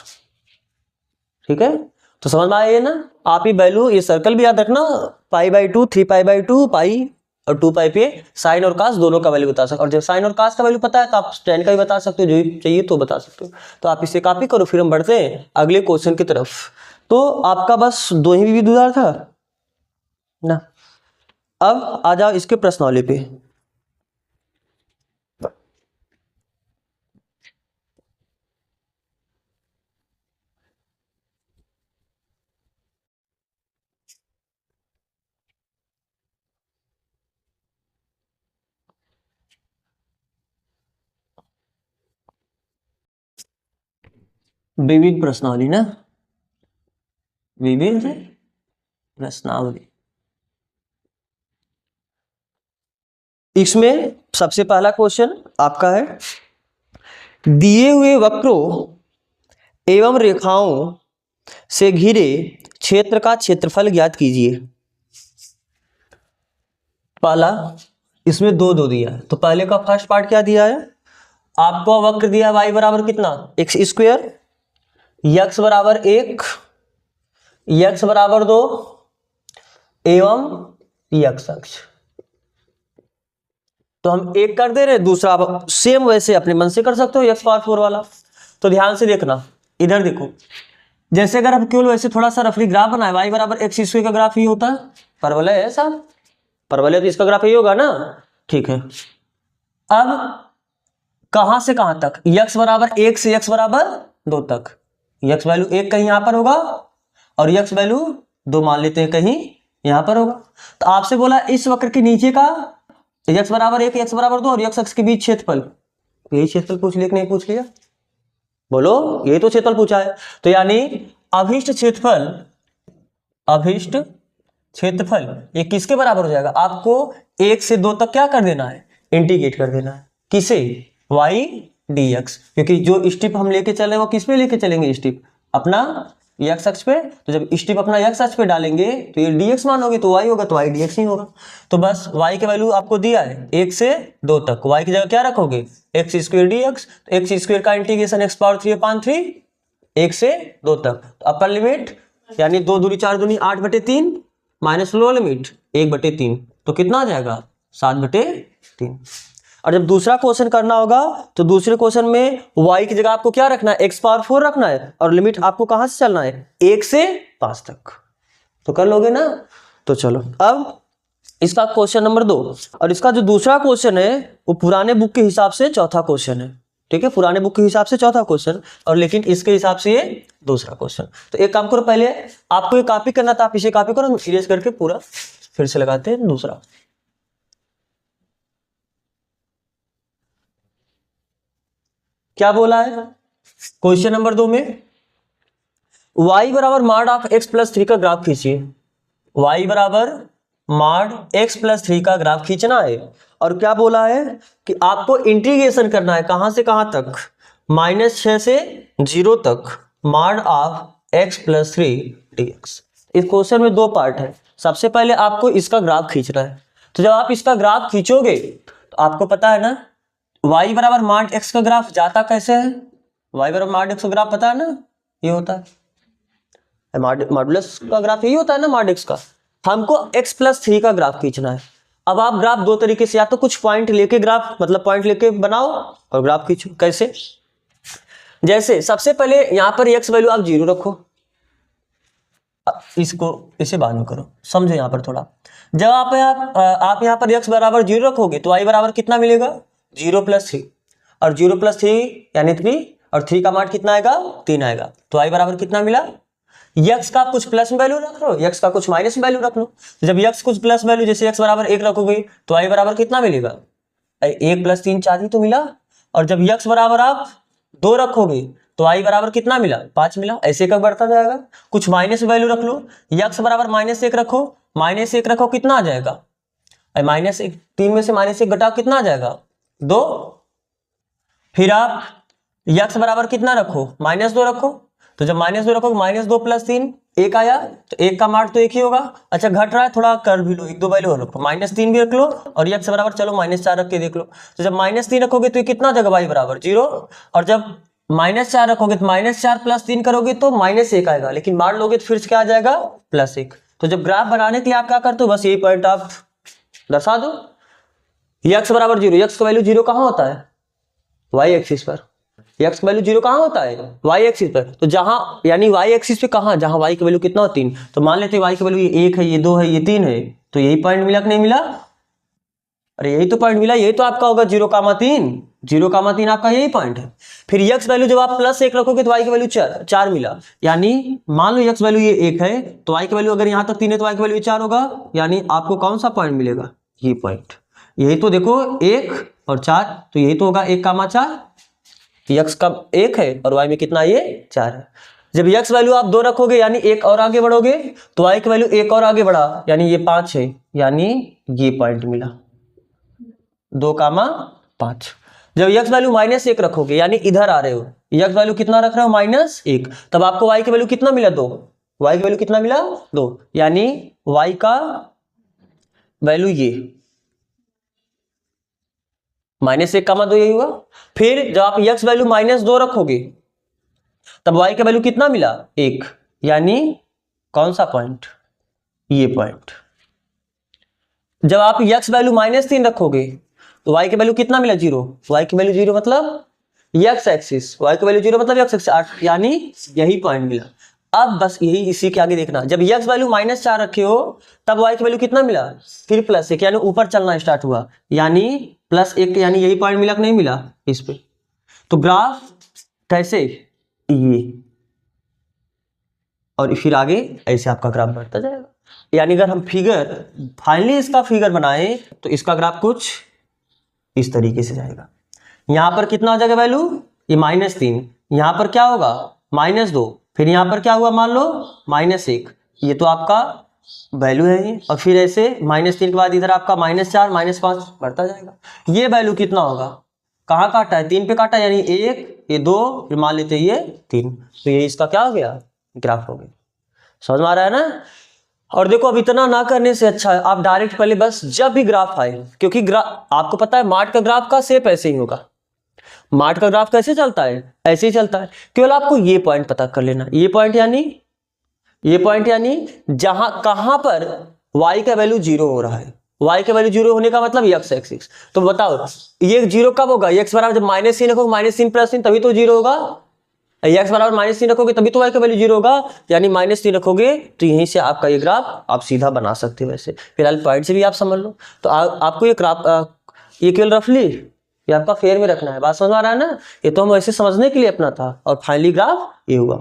A: ठीक है, तो समझ में आया ना। आप ये वैल्यू, ये सर्कल भी याद रखना, पाई बाई 2, 3 पाई बाई 2, पाई और 2 पाई पे साइन और कास दोनों का वैल्यू बता सकते हो। और जब साइन और कास का वैल्यू पता है तो आप tan का भी बता सकते हो, जो चाहिए तो बता सकते हो। तो आप इसे कॉपी करो, फिर हम बढ़ते हैं अगले क्वेश्चन की तरफ। तो आपका बस 2 ही विद्युत था ना। अब आ जाओ इसके प्रश्नावली पे। विविध प्रश्नावली ना, विविध प्रश्नावली। इसमें सबसे पहला क्वेश्चन आपका है, दिए हुए वक्रों एवं रेखाओं से घिरे क्षेत्र का क्षेत्रफल ज्ञात कीजिए। पहला, इसमें दो दिया है, तो पहले का फर्स्ट पार्ट क्या दिया है, आपको वक्र दिया y बराबर कितना x स्क्वायर, x बराबर 1, x बराबर 2 एवं x अक्ष। तो हम एक कर दे रहे, दूसरा सेम वैसे अपने मन से कर सकते हो, x पावर 4 वाला। तो ध्यान से देखना, इधर देखो, जैसे अगर हम केवल वैसे थोड़ा सा रफली ग्राफ बनाए, y बराबर x स्क्वायर का ग्राफ ही होता है, परवलय है साहब, परवलय तो इसका ग्राफ ही होगा ना, ठीक है। अब कहां से कहां तक, x बराबर 1 से x बराबर 2 तक, x वैल्यू 1 कहीं यहां पर होगा, और x वैल्यू 2 मान लेते हैं कहीं यहां पर होगा। तो आपसे बोला इस वक्र के नीचे का x बराबर 1, x बराबर 2 और x अक्ष के बीच क्षेत्रफल, यही क्षेत्रफल पूछ लिया कि नहीं पूछ लिया, बोलो, यही तो क्षेत्रफल पूछा है। तो यानी अभिष्ट क्षेत्रफल, अभिष्ट क्षेत्रफल ये किसके बराबर हो जाएगा, आपको 1 से 2 तक क्या कर देना है, इंटीग्रेट कर देना है, किसे, y dx, क्योंकि जो स्टिप हम लेके चले वो किस पे लेके चलेंगे, स्टिप अपना x अक्ष पे। तो जब स्टिप अपना x अक्ष पे डालेंगे तो ये dx मानोगे तो y होगा, तो y dx ही होगा। तो बस y के वैल्यू आपको दिया है 1 से 2 तक, y की जगह क्या रखोगे, x स्क्वायर dx, तो x स्क्वायर का इंटीग्रेशन x पावर 3/3 1 से 2 तक, तो अपर लिमिट यानी 2 दूनी 4 दूनी 8/3 माइनस लोअर लिमिट 1/3, तो कितना आ जाएगा 7/3। और जब दूसरा क्वेश्चन करना होगा तो दूसरे क्वेश्चन में y की जगह आपको क्या रखना है, x पावर 4 रखना है, और लिमिट आपको कहां से चलना है 1 से 5 तक, तो कर लोगे ना। तो चलो अब इसका क्वेश्चन नंबर 2, और इसका जो दूसरा क्वेश्चन है वो पुराने बुक के हिसाब से चौथा क्वेश्चन है, ठीक है, पुराने बुक के हिसाब से चौथा क्वेश्चन, और लेकिन इसके हिसाब से ये दूसरा क्वेश्चन। तो एक काम करो, पहले आपको ये कॉपी करना था, आप इसे कॉपी करो, हम इरेज करके पूरा फिर से लगाते हैं दूसरा। क्या बोला है क्वेश्चन नंबर 2 में, y बराबर मॉड ऑफ x प्लस 3 का ग्राफ खींचिए। y बराबर मॉड x प्लस 3 का ग्राफ खींचना है, और क्या बोला है कि आपको इंटीग्रेशन करना है कहां से कहां तक, -6 से 0 तक mod of x plus 3 dx। इस क्वेश्चन में 2 पार्ट है, सबसे पहले आपको इसका ग्राफ खींचना है। तो जब आप इसका ग्राफ खींचोगे तो आपको पता है ना y बराबर मॉड x का ग्राफ जाता कैसे है, y बराबर मॉड x का ग्राफ पता है ना, ये होता है मॉडुलस का ग्राफ, यही होता है ना मॉड x का। हमको x प्लस 3 का ग्राफ खींचना है। अब आप ग्राफ 2 तरीके से, या तो कुछ पॉइंट लेके ग्राफ, मतलब पॉइंट लेके बनाओ और ग्राफ खींचो। कैसे, जैसे सबसे पहले यहां पर x वैल्यू आप 0 रखो, इसको इसे बाद में करो, समझो यहां पर थोड़ा। जब आप यहां पर x बराबर 0 रखोगे तो y बराबर कितना मिलेगा, 0+3 और 0+3 यानी 3 और 3 का मान कितना आएगा 3 आएगा। तो y बराबर कितना मिला, x का कुछ प्लस में वैल्यू रख लो, x का कुछ माइनस में वैल्यू रख लो। तो जब x कुछ प्लस वैल्यू जैसे x बराबर 1 रखोगे तो y बराबर कितना मिलेगा, 1 + 3 4 ही तो मिला। और जब x बराबर आप 2 रखोगे तो y बराबर कितना मिला 5 मिला। ऐसे कब बढ़ता जाएगा, कुछ माइनस वैल्यू रख लो, x बराबर -1 रखो, -1 रखो कितना आ जाएगा, -1 3 में से -1 घटाओ कितना आ जाएगा 2। फिर आप x बराबर कितना रखो -2 रखो, तो जब -2 रखोगे -2 + 3 1 आया, तो 1 का मान तो 1 ही होगा। अच्छा घट रहा है थोड़ा कर भी लो, 1 2 वैल्यू रखो, -3 भी रख लो और x बराबर चलो -4 रख के देख लो। तो जब -3 रखोगे तो ये कितना आ जाएगा y बराबर 0, और जब -4 रखोगे तो -4 + 3 करोगे तो -1 आएगा, लेकिन मान लोगे तो फिर से क्या आ जाएगा +1। तो जब ग्राफ बनाने के लिए आप क्या करते हो, बस यही पॉइंट आप दर्शा दो। x बराबर 0, x का वैल्यू 0 कहाँ होता है y एक्सिस पर, x का वैल्यू 0 कहाँ होता है y एक्सिस पर। तो जहां यानी y एक्सिस पे कहां, जहां y का वैल्यू कितना हो 3, तो मान लेते हैं y का वैल्यू ये 1 है, ये 2 है, ये 3 है, तो यही पॉइंट मिला कि नहीं मिला, अरे यही तो पॉइंट मिला, यही तो आपका होगा 0,3, 0,3 आपका यही पॉइंट है। फिर x वैल्यू जब आप +1 रखोगे तो y की वैल्यू 4 मिला, यानी मान लो x वैल्यू ये 1 है तो y की वैल्यू अगर यहाँ तक 3 है तो y की वैल्यू 4 होगा, यानी आपको कौन सा पॉइंट मिलेगा, ये पॉइंट। यही तो देखो 1 और 4, तो यही तो होगा 1,4, x का 1 है और y में कितना ये 4 है। जब x वैल्यू आप 2 रखोगे यानी 1 और आगे बढ़ोगे तो y की वैल्यू 1 और आगे बढ़ा, यानी ये 5 है, यानी ये पॉइंट मिला 2,5। जब x वैल्यू -1 रखोगे यानी इधर आ रहे हो, x वैल्यू कितना रख रहे हो -1, तब आपको y की वैल्यू कितना मिला 2, y की वैल्यू कितना मिला 2, यानी y का वैल्यू ये -1,2 यही हुआ। फिर जब आप x वैल्यू -2 रखोगे तब y का वैल्यू कितना मिला 1, यानी कौन सा पॉइंट, ये पॉइंट। जब आप x वैल्यू -3 रखोगे तो y की वैल्यू कितना मिला 0, y की वैल्यू 0 मतलब x एक्सिस, y की वैल्यू 0 मतलब x एक्सिस, यानी यही पॉइंट मिला। अब बस यही इसी के आगे देखना, जब x वैल्यू -4 रखे हो तब y की वैल्यू कितना मिला, फिर +1, यानी ऊपर चलना स्टार्ट हुआ, यानी +1, यानी यही पॉइंट मिला कि नहीं मिला इस पे। तो ग्राफ कैसे, ये और फिर आगे ऐसे आपका ग्राफ बढ़ता जाएगा। यानी अगर हम फिगर फाइनली इसका फिगर बनाएं तो इसका ग्राफ कुछ इस तरीके से जाएगा। यहां पर कितना हो जाएगा वैल्यू, ये -3, यहां पर क्या होगा -2, फिर यहां पर क्या हुआ मान लो -1, ये तो आपका वैल्यू है ये, और फिर ऐसे -3 के बाद इधर आपका -4 -5 बढ़ता जाएगा। ये वैल्यू कितना होगा, कहाँ काटा है 3 पे काटा, यानी 1 ये 2 फिर मान लेते हैं ये 3, तो ये इसका क्या हो गया ग्राफ हो गया। समझ में आ रहा है ना। और देखो अब इतना ना करने से अच्छा है आप डायरेक्ट पहले बस जब भी ग्राफ आए, क्योंकि आपको पता है मार्ट का ग्राफ का शेप ऐसे ही होगा, मार्ट का ग्राफ कैसे चलता है ऐसे ही चलता है, केवल आपको ये पॉइंट पता कर लेना, ये पॉइंट यानी जहां कहां पर y का वैल्यू 0 हो रहा है, y का वैल्यू 0 होने का मतलब x एक्सिस। तो बताओ ये 0 कब होगा, x बराबर जब -3 रखोगे, -3 + 3 तभी तो 0 होगा, x बराबर -3 रखोगे तभी तो y का वैल्यू 0 होगा, यानी -3 रखोगे तो यहीं से आपका ये ग्राफ आप सीधा बना सकते हो। वैसे फिलहाल पॉइंट से भी आप समझ लो, तो आपको ये ग्राफ ये केवल रफली ये आपका फेयर में रखना है, बात समझ आ रहा है ना। ये तो हम ऐसे समझने के लिए अपना था, और फाइनली ग्राफ ये हुआ।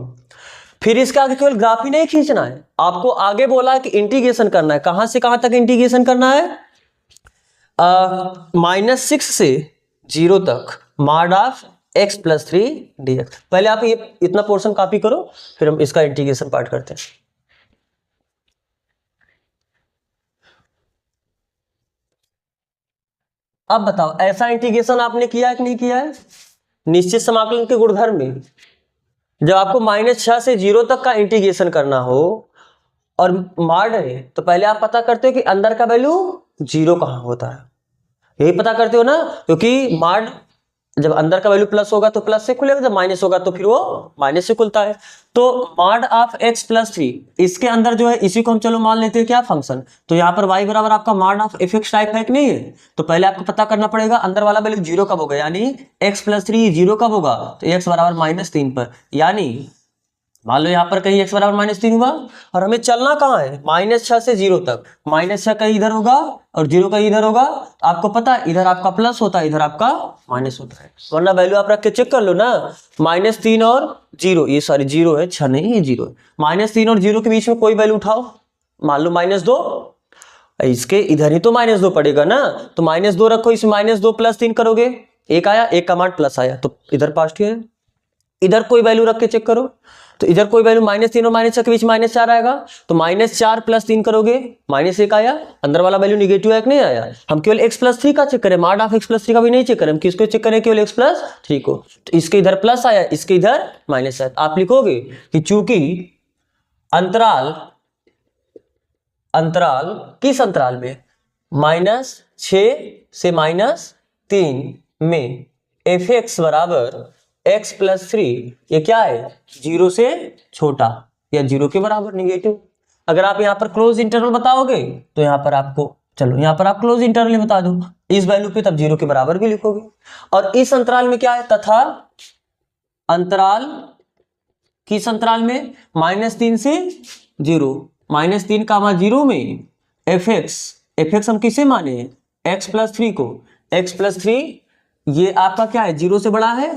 A: फिर इसके आगे केवल ग्राफ ही नहीं खींचना है, आपको आगे बोला है कि इंटीग्रेशन करना है, कहां से कहां तक इंटीग्रेशन करना है, -6 से 0 तक mod ऑफ x + 3 dx। पहले आप ये इतना पोर्शन कॉपी करो, फिर हम इसका इंटीग्रेशन पार्ट करते हैं। अब बताओ ऐसा इंटीग्रेशन आपने किया है कि नहीं किया है, निश्चित समाकलन के गुणधर्म में जब आपको -6 से 0 तक का इंटीग्रेशन करना हो और मॉड है, तो पहले आप पता करते हो कि अंदर का वैल्यू 0 कहां होता है, यही पता करते हो ना, क्योंकि मॉड जब अंदर का वैल्यू प्लस होगा तो प्लस से खुलेगा, जब माइनस होगा तो फिर वो माइनस से खुलता है। तो मॉड ऑफ x + 3 इसके अंदर जो है इसी को हम चलो मान लेते हैं क्या फंक्शन, तो यहाँ पर y बराबर आपका मॉड ऑफ fx टाइप है कि नहीं है, तो पहले आपको पता करना पड़ेगा अंदर वाला वैल्यू 0 कब होगा, यानी x + 3 0 कब होगा, तो x बराबर -3 पर, यानी मान लो यहाँ पर कहीं x बराबर -3 हुआ और हमें चलना कहाँ है, -6 से 0 तक। -6 कहीं इधर होगा और 0 कहीं इधर होगा। आपको पता है इधर आपका प्लस होता है, इधर आपका माइनस होता है, वरना वैल्यू आप रख के चेक कर लो ना। -3 और 0, ये सॉरी 0 है, 6 नहीं, ये 0 है। -3 और 0 के बीच में कोई वैल्यू उठाओ, मान लो -2, इसके इधर ही तो -2 पड़ेगा ना, तो -2 रखो, इसमें -2 + 3 करोगे, एक आया, एक का मान प्लस आया, तो इधर पॉजिटिव है। इधर कोई वैल्यू रख के चेक करो, तो इधर कोई वैल्यू -3 और -6 के बीच -4 आएगा, तो -4 + 3 करोगे, -1 आया, अंदर वाला वैल्यू निगेटिव है कि नहीं आया। हम केवल x + 3 का चेक करें, मॉड ऑफ x + 3 का भी नहीं चेक करें, हम किसको चेक करें, केवल x + 3 को। तो इसके इधर प्लस आया, इसके इधर माइनस आया, आप लिखोगे कि चूंकि अंतराल किस अंतराल में, -6 से -3 में f(x) बराबर x + 3, ये क्या है, 0 से छोटा या 0 के बराबर निगेटिव। अगर आप यहाँ पर क्लोज इंटरवल बताओगे तो यहाँ पर आपको, चलो यहाँ पर आप क्लोज इंटरवल बता दो इस वैल्यू पे, तब 0 के बराबर भी लिखोगे। और इस अंतराल में क्या है, तथा अंतराल किस अंतराल में, -3 से 0, -3, 0 में f(x) हम किसे माने, x + 3 को, x + 3 ये आपका क्या है, 0 से बड़ा है,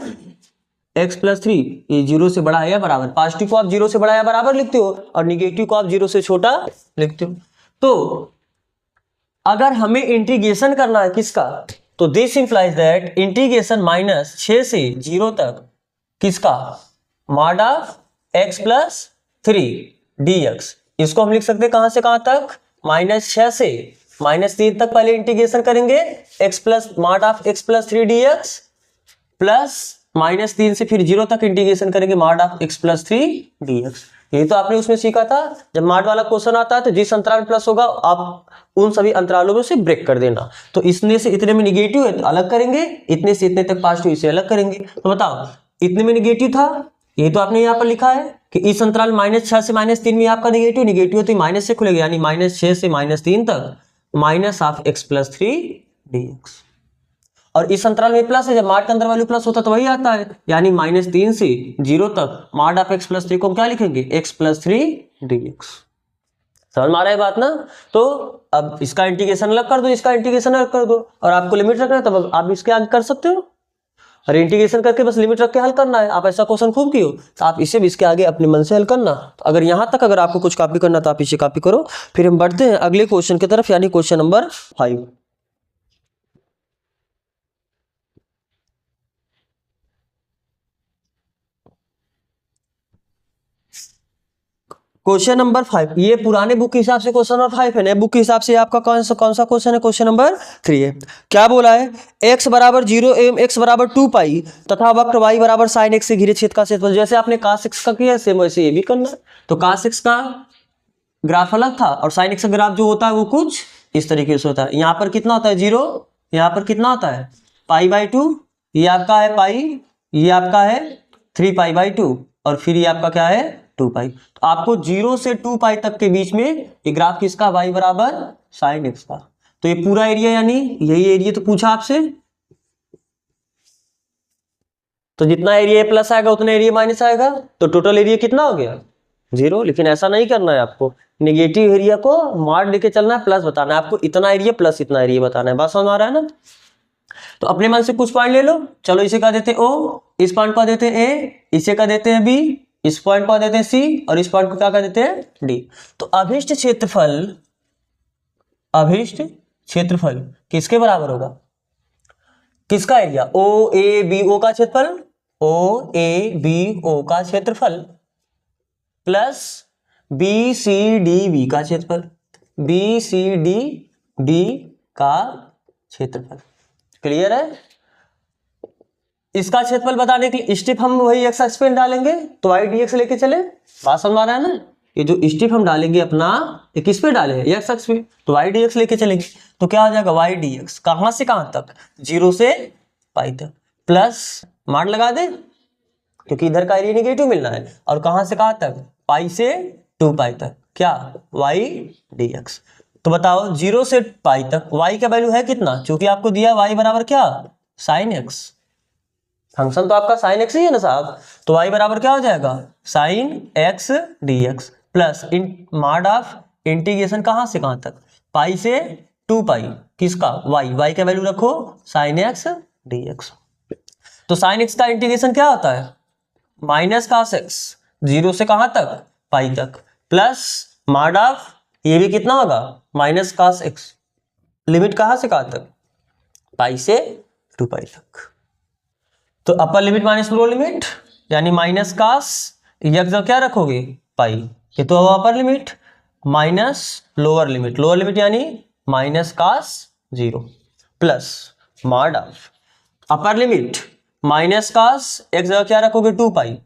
A: x + 3 ये 0 से बड़ा है या बराबर। पॉजिटिव को आप 0 से बड़ा या बराबर लिखते हो और निगेटिव को आप 0 से छोटा लिखते हो। तो अगर हमें इंटीग्रेशन करना है किसका, तो दिस इंप्लाइज दैट इंटीग्रेशन -6 से 0 तक किसका, मॉड ऑफ x + 3 dx। इसको हम लिख सकते हैं कहां से कहां तक, -6 से -3 तक पहले इंटीग्रेशन करेंगे, mod of x + 3 dx, plus -3 से फिर 0 तक इंटीग्रेशन करेंगे, मॉड ऑफ x + 3 dx। ये तो आपने उसमें सीखा था, जब मॉड वाला क्वेश्चन आता है तो जिस अंतराल में प्लस होगा आप उन सभी अंतरालों में से ब्रेक कर देना। तो इसने से इतने में निगेटिव है तो अलग करेंगे, इतने से इतने तक पॉजिटिव, इसे अलग करेंगे। तो बताओ इतने में निगेटिव था, ये तो आपने यहाँ पर लिखा है कि इस अंतराल -6 से -3 में आपका निगेटिव है, तो माइनस से खुलेगा, यानी -6 से -3 तक माइनस ऑफ x + 3 dx। और इस अंतराल में प्लस है, जब मॉड के अंदर वैल्यू प्लस होता है तो वही आता है, यानी -3 से 0 तक मॉड ऑफ x + 3 को हम क्या लिखेंगे, x + 3 dx। समझ में आ रहा है बात ना। तो अब इसका इंटीग्रेशन अलग कर दो, इसका इंटीग्रेशन अलग कर दो, और आपको लिमिट रखना है तब आप इसके आगे कर सकते हो, और इंटीग्रेशन करके बस लिमिट रख के हल करना है। आप ऐसा क्वेश्चन खूब किए हो, तो आप इसे भी इसके आगे अपने मन से हल करना। तो अगर यहाँ तक अगर आपको कुछ कॉपी करना तो आप इसे कॉपी करो। फिर हम बढ़ते हैं अगले क्वेश्चन की तरफ, यानी क्वेश्चन नंबर 5। क्वेश्चन नंबर 5, ये पुराने बुक के हिसाब से क्वेश्चन नंबर 5 है, नए बुक के हिसाब से आपका कौन सा क्वेश्चन है, क्वेश्चन नंबर 3 है। क्या बोला है, x = 0 एवं x = 2π तथा वक्र y = sin x से घिरे क्षेत्र का क्षेत्रफल। जैसे आपने cos x का किया सेम वैसे ये भी करना है। तो cos x का ग्राफ अलग था और sin x का ग्राफ जो होता है वो कुछ इस तरीके से होता है। यहाँ पर कितना होता है 0, यहाँ पर कितना होता है π/2, ये आपका है पाई, ये आपका है 3π/2 और फिर ये आपका क्या है 2π। तो आपको 0 से 2π तक के बीच में ये ग्राफ किसका, y = sin x का। तो ये पूरा एरिया, यानी यही एरिया तो पूछा आपसे, तो जितना एरिया प्लस आएगा उतना एरिया माइनस आएगा, तो टोटल एरिया कितना हो गया 0। लेकिन ऐसा नहीं करना है आपको, नेगेटिव एरिया को मॉड लेके चलना है, प्लस बताना है आपको, इतना एरिया प्लस इतना एरिया बताना है। बात समझ आ रहा है ना। तो अपने मन से कुछ पॉइंट ले लो, चलो इसे का देते हैं O, इस पॉइंट को देते हैं A, इसे का देते हैं B, इस पॉइंट को देते हैं C और इस पॉइंट को क्या कर देते हैं D। तो अभिष्ट क्षेत्रफल किसके बराबर होगा, किसका एरिया, OABO का क्षेत्रफल, OABO का क्षेत्रफल प्लस BCDB का क्षेत्रफल, BCDD का क्षेत्रफल। क्लियर है। इसका क्षेत्रफल बताने के लिए स्टेप हम वही एक्स एक्स पे डालेंगे, तो y dx लेके चले। बात समझ आ रहा है ना। ये जो स्टेप हम डालेंगे अपना, ये किस पे डाले एक्स एक्स पे, तो y dx लेके चलेंगे। तो क्या हो जाएगा y dx, कहां से कहां तक, 0 से पाई तक, प्लस मान लगा दे क्योंकि इधर का एरिया नेगेटिव मिलना है, और कहां से कहां तक, पाई से 2π तक, क्या y dx। तो बताओ 0 से पाई तक y का वैल्यू है कितना, क्योंकि आपको दिया y बराबर क्या sin x, फंक्शन तो आपका साइन एक्स ही है ना साहब, तो y बराबर क्या हो जाएगा sine x D x plus in mod of integration कहाँ से कहाँ तक, पाई से 2 पाई, किसका y का वैल्यू रखो साइन एक्स डी एक्स। तो साइन एक्स का इंटीग्रेशन क्या होता है माइनस कास एक्स, 0 से कहाँ तक पाई तक, प्लस मॉड ऑफ ये भी कितना होगा माइनस कास एक्स, लिमिट कहाँ से कहाँ तक पाई से 2 पाई तक। तो upper limit minus lower limit यानी माइनस कास यक्स क्या रखोगे पाई, ये तो upper limit minus lower limit यानी minus cos 0 plus mod of upper limit minus cos एक जगह क्या रखोगे 2 पाई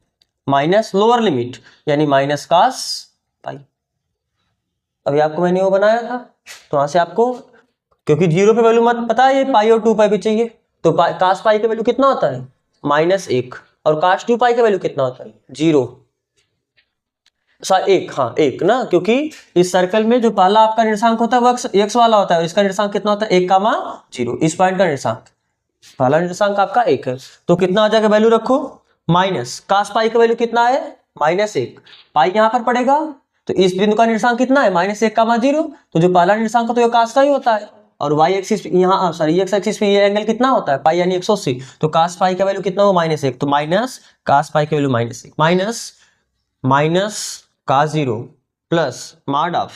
A: माइनस लोअर लिमिट यानी माइनस कास पाई। अभी आपको मैंने वो बनाया था तो वहां से आपको क्योंकि 0 पे वैल्यू मत पता है ये पाई और 2 पाई भी चाहिए, तो कास पाई का वैल्यू कितना होता है -1 और काश 2 पाई का वैल्यू कितना होता है 0 1, हाँ 1 ना, क्योंकि इस सर्कल में जो पहला आपका निर्देशांक होता है वो x वाला होता है और इसका निर्देशांक कितना होता है 1, 0, इस पॉइंट का निर्देशांक पहला निर्देशांक आपका 1 है, तो कितना आ जाएगा वैल्यू रखो माइनस काश पाई का वैल्यू कितना है -1, पाई यहाँ पर पड़ेगा तो इस बिंदु का निर्देशांक कितना है -1, 0, तो जो पहला निर्देशांक होता है वो काश का ही होता है और y एक्सिस यहाँ सॉरी x एक्सिस पे ये एंगल कितना होता है पाई यानी 180, तो काश पाई का वैल्यू कितना हो -1, तो माइनस काश पाई का वैल्यू -1 माइनस काश 0 प्लस मॉड ऑफ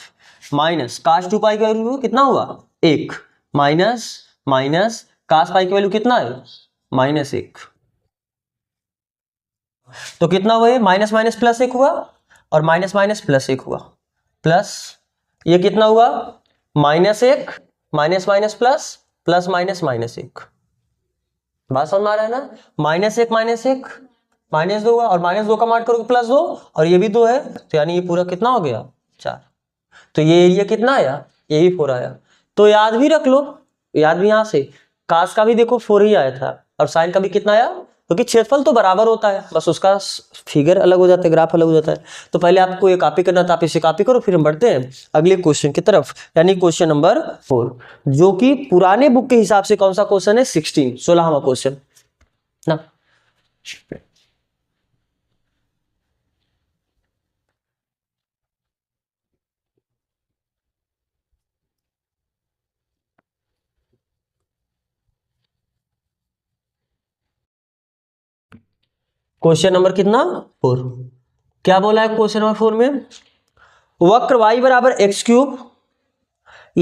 A: माइनस काश 2 पाई का वैल्यू कितना हुआ 1 माइनस काश पाई का वैल्यू कितना है -1, तो कितना हुआ माइनस माइनस प्लस 1 हुआ और माइनस माइनस प्लस 1 हुआ प्लस ये कितना हुआ -1 माइनस माइनस प्लस माइनस -1, बात समझ में आ रहा है ना, -1 -2 हुआ और -2 का मार्क करोगे +2 और ये भी 2 है तो यानी ये पूरा कितना हो गया 4, तो ये एरिया कितना आया ये भी 4 आया, तो याद भी रख लो, याद भी यहाँ से कास का भी देखो 4 ही आया था और साइन का भी कितना आया, क्योंकि क्षेत्रफल तो बराबर होता है बस उसका फिगर अलग हो जाता है ग्राफ अलग हो जाता है। तो पहले आपको ये कॉपी करना था, आप इसे कॉपी करो फिर हम बढ़ते हैं अगले क्वेश्चन की तरफ यानी क्वेश्चन नंबर 4 जो कि पुराने बुक के हिसाब से कौन सा क्वेश्चन है 16वां क्वेश्चन ना। क्वेश्चन नंबर कितना 4, क्या बोला है क्वेश्चन नंबर 4 में, वक्र y बराबर x³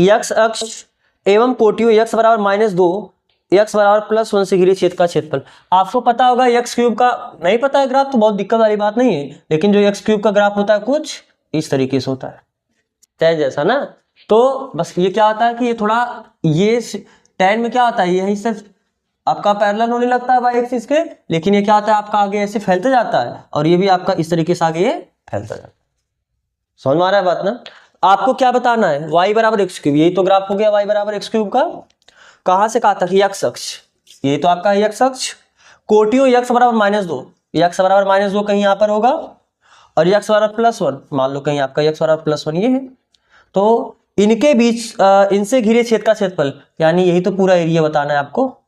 A: x अक्ष एवं कोटियों x बराबर -2 x बराबर +1 से घिरे क्षेत्र का क्षेत्रफल। आपको पता होगा x³ का नहीं पता है ग्राफ तो बहुत दिक्कत वाली बात नहीं है, लेकिन जो x³ का ग्राफ होता है कुछ इस तरीके से होता है tan जैसा ना, तो बस ये क्या होता है कि ये थोड़ा ये tan में क्या होता है यही सिर्फ आपका पैरेलल होने लगता है y एक्सिस के, लेकिन ये क्या होता है आपका आगे ऐसे फैलते जाता है और ये भी आपका इस तरीके से आगे ये फैलता जाता है। समझ में आ रहा है बात ना। आपको क्या बताना है y बराबर x³, यही तो ग्राफ हो गया y बराबर x³ का, कहां से कहां तक x अक्ष, ये तो आपका x अक्ष, कोटियों x बराबर -2, x बराबर -2 कहीं यहाँ पर होगा और x बराबर +1 मान लो कहीं आपका x बराबर +1 ये है, तो इनके बीच इनसे घिरे क्षेत्र का क्षेत्रफल यानी यही तो पूरा एरिया बताना है आपको,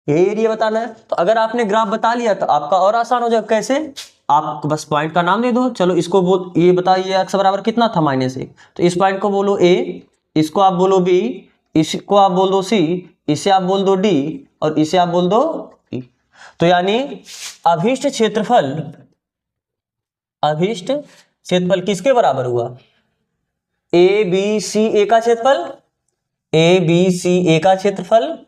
A: यही एरिया बताना है। तो अगर आपने ग्राफ बता लिया तो आपका और आसान हो जाएगा, कैसे आप बस पॉइंट का नाम दे दो, चलो इसको बोल ये बताइए x बराबर कितना था -1, तो इस पॉइंट को बोलो a, इसको आप बोलो b, इसको आप बोल दो c, इसे आप बोल दो d और इसे आप बोल दो e, तो यानी अभीष्ट क्षेत्रफल किसके बराबर हुआ ABC का क्षेत्रफल, ABCA का क्षेत्रफल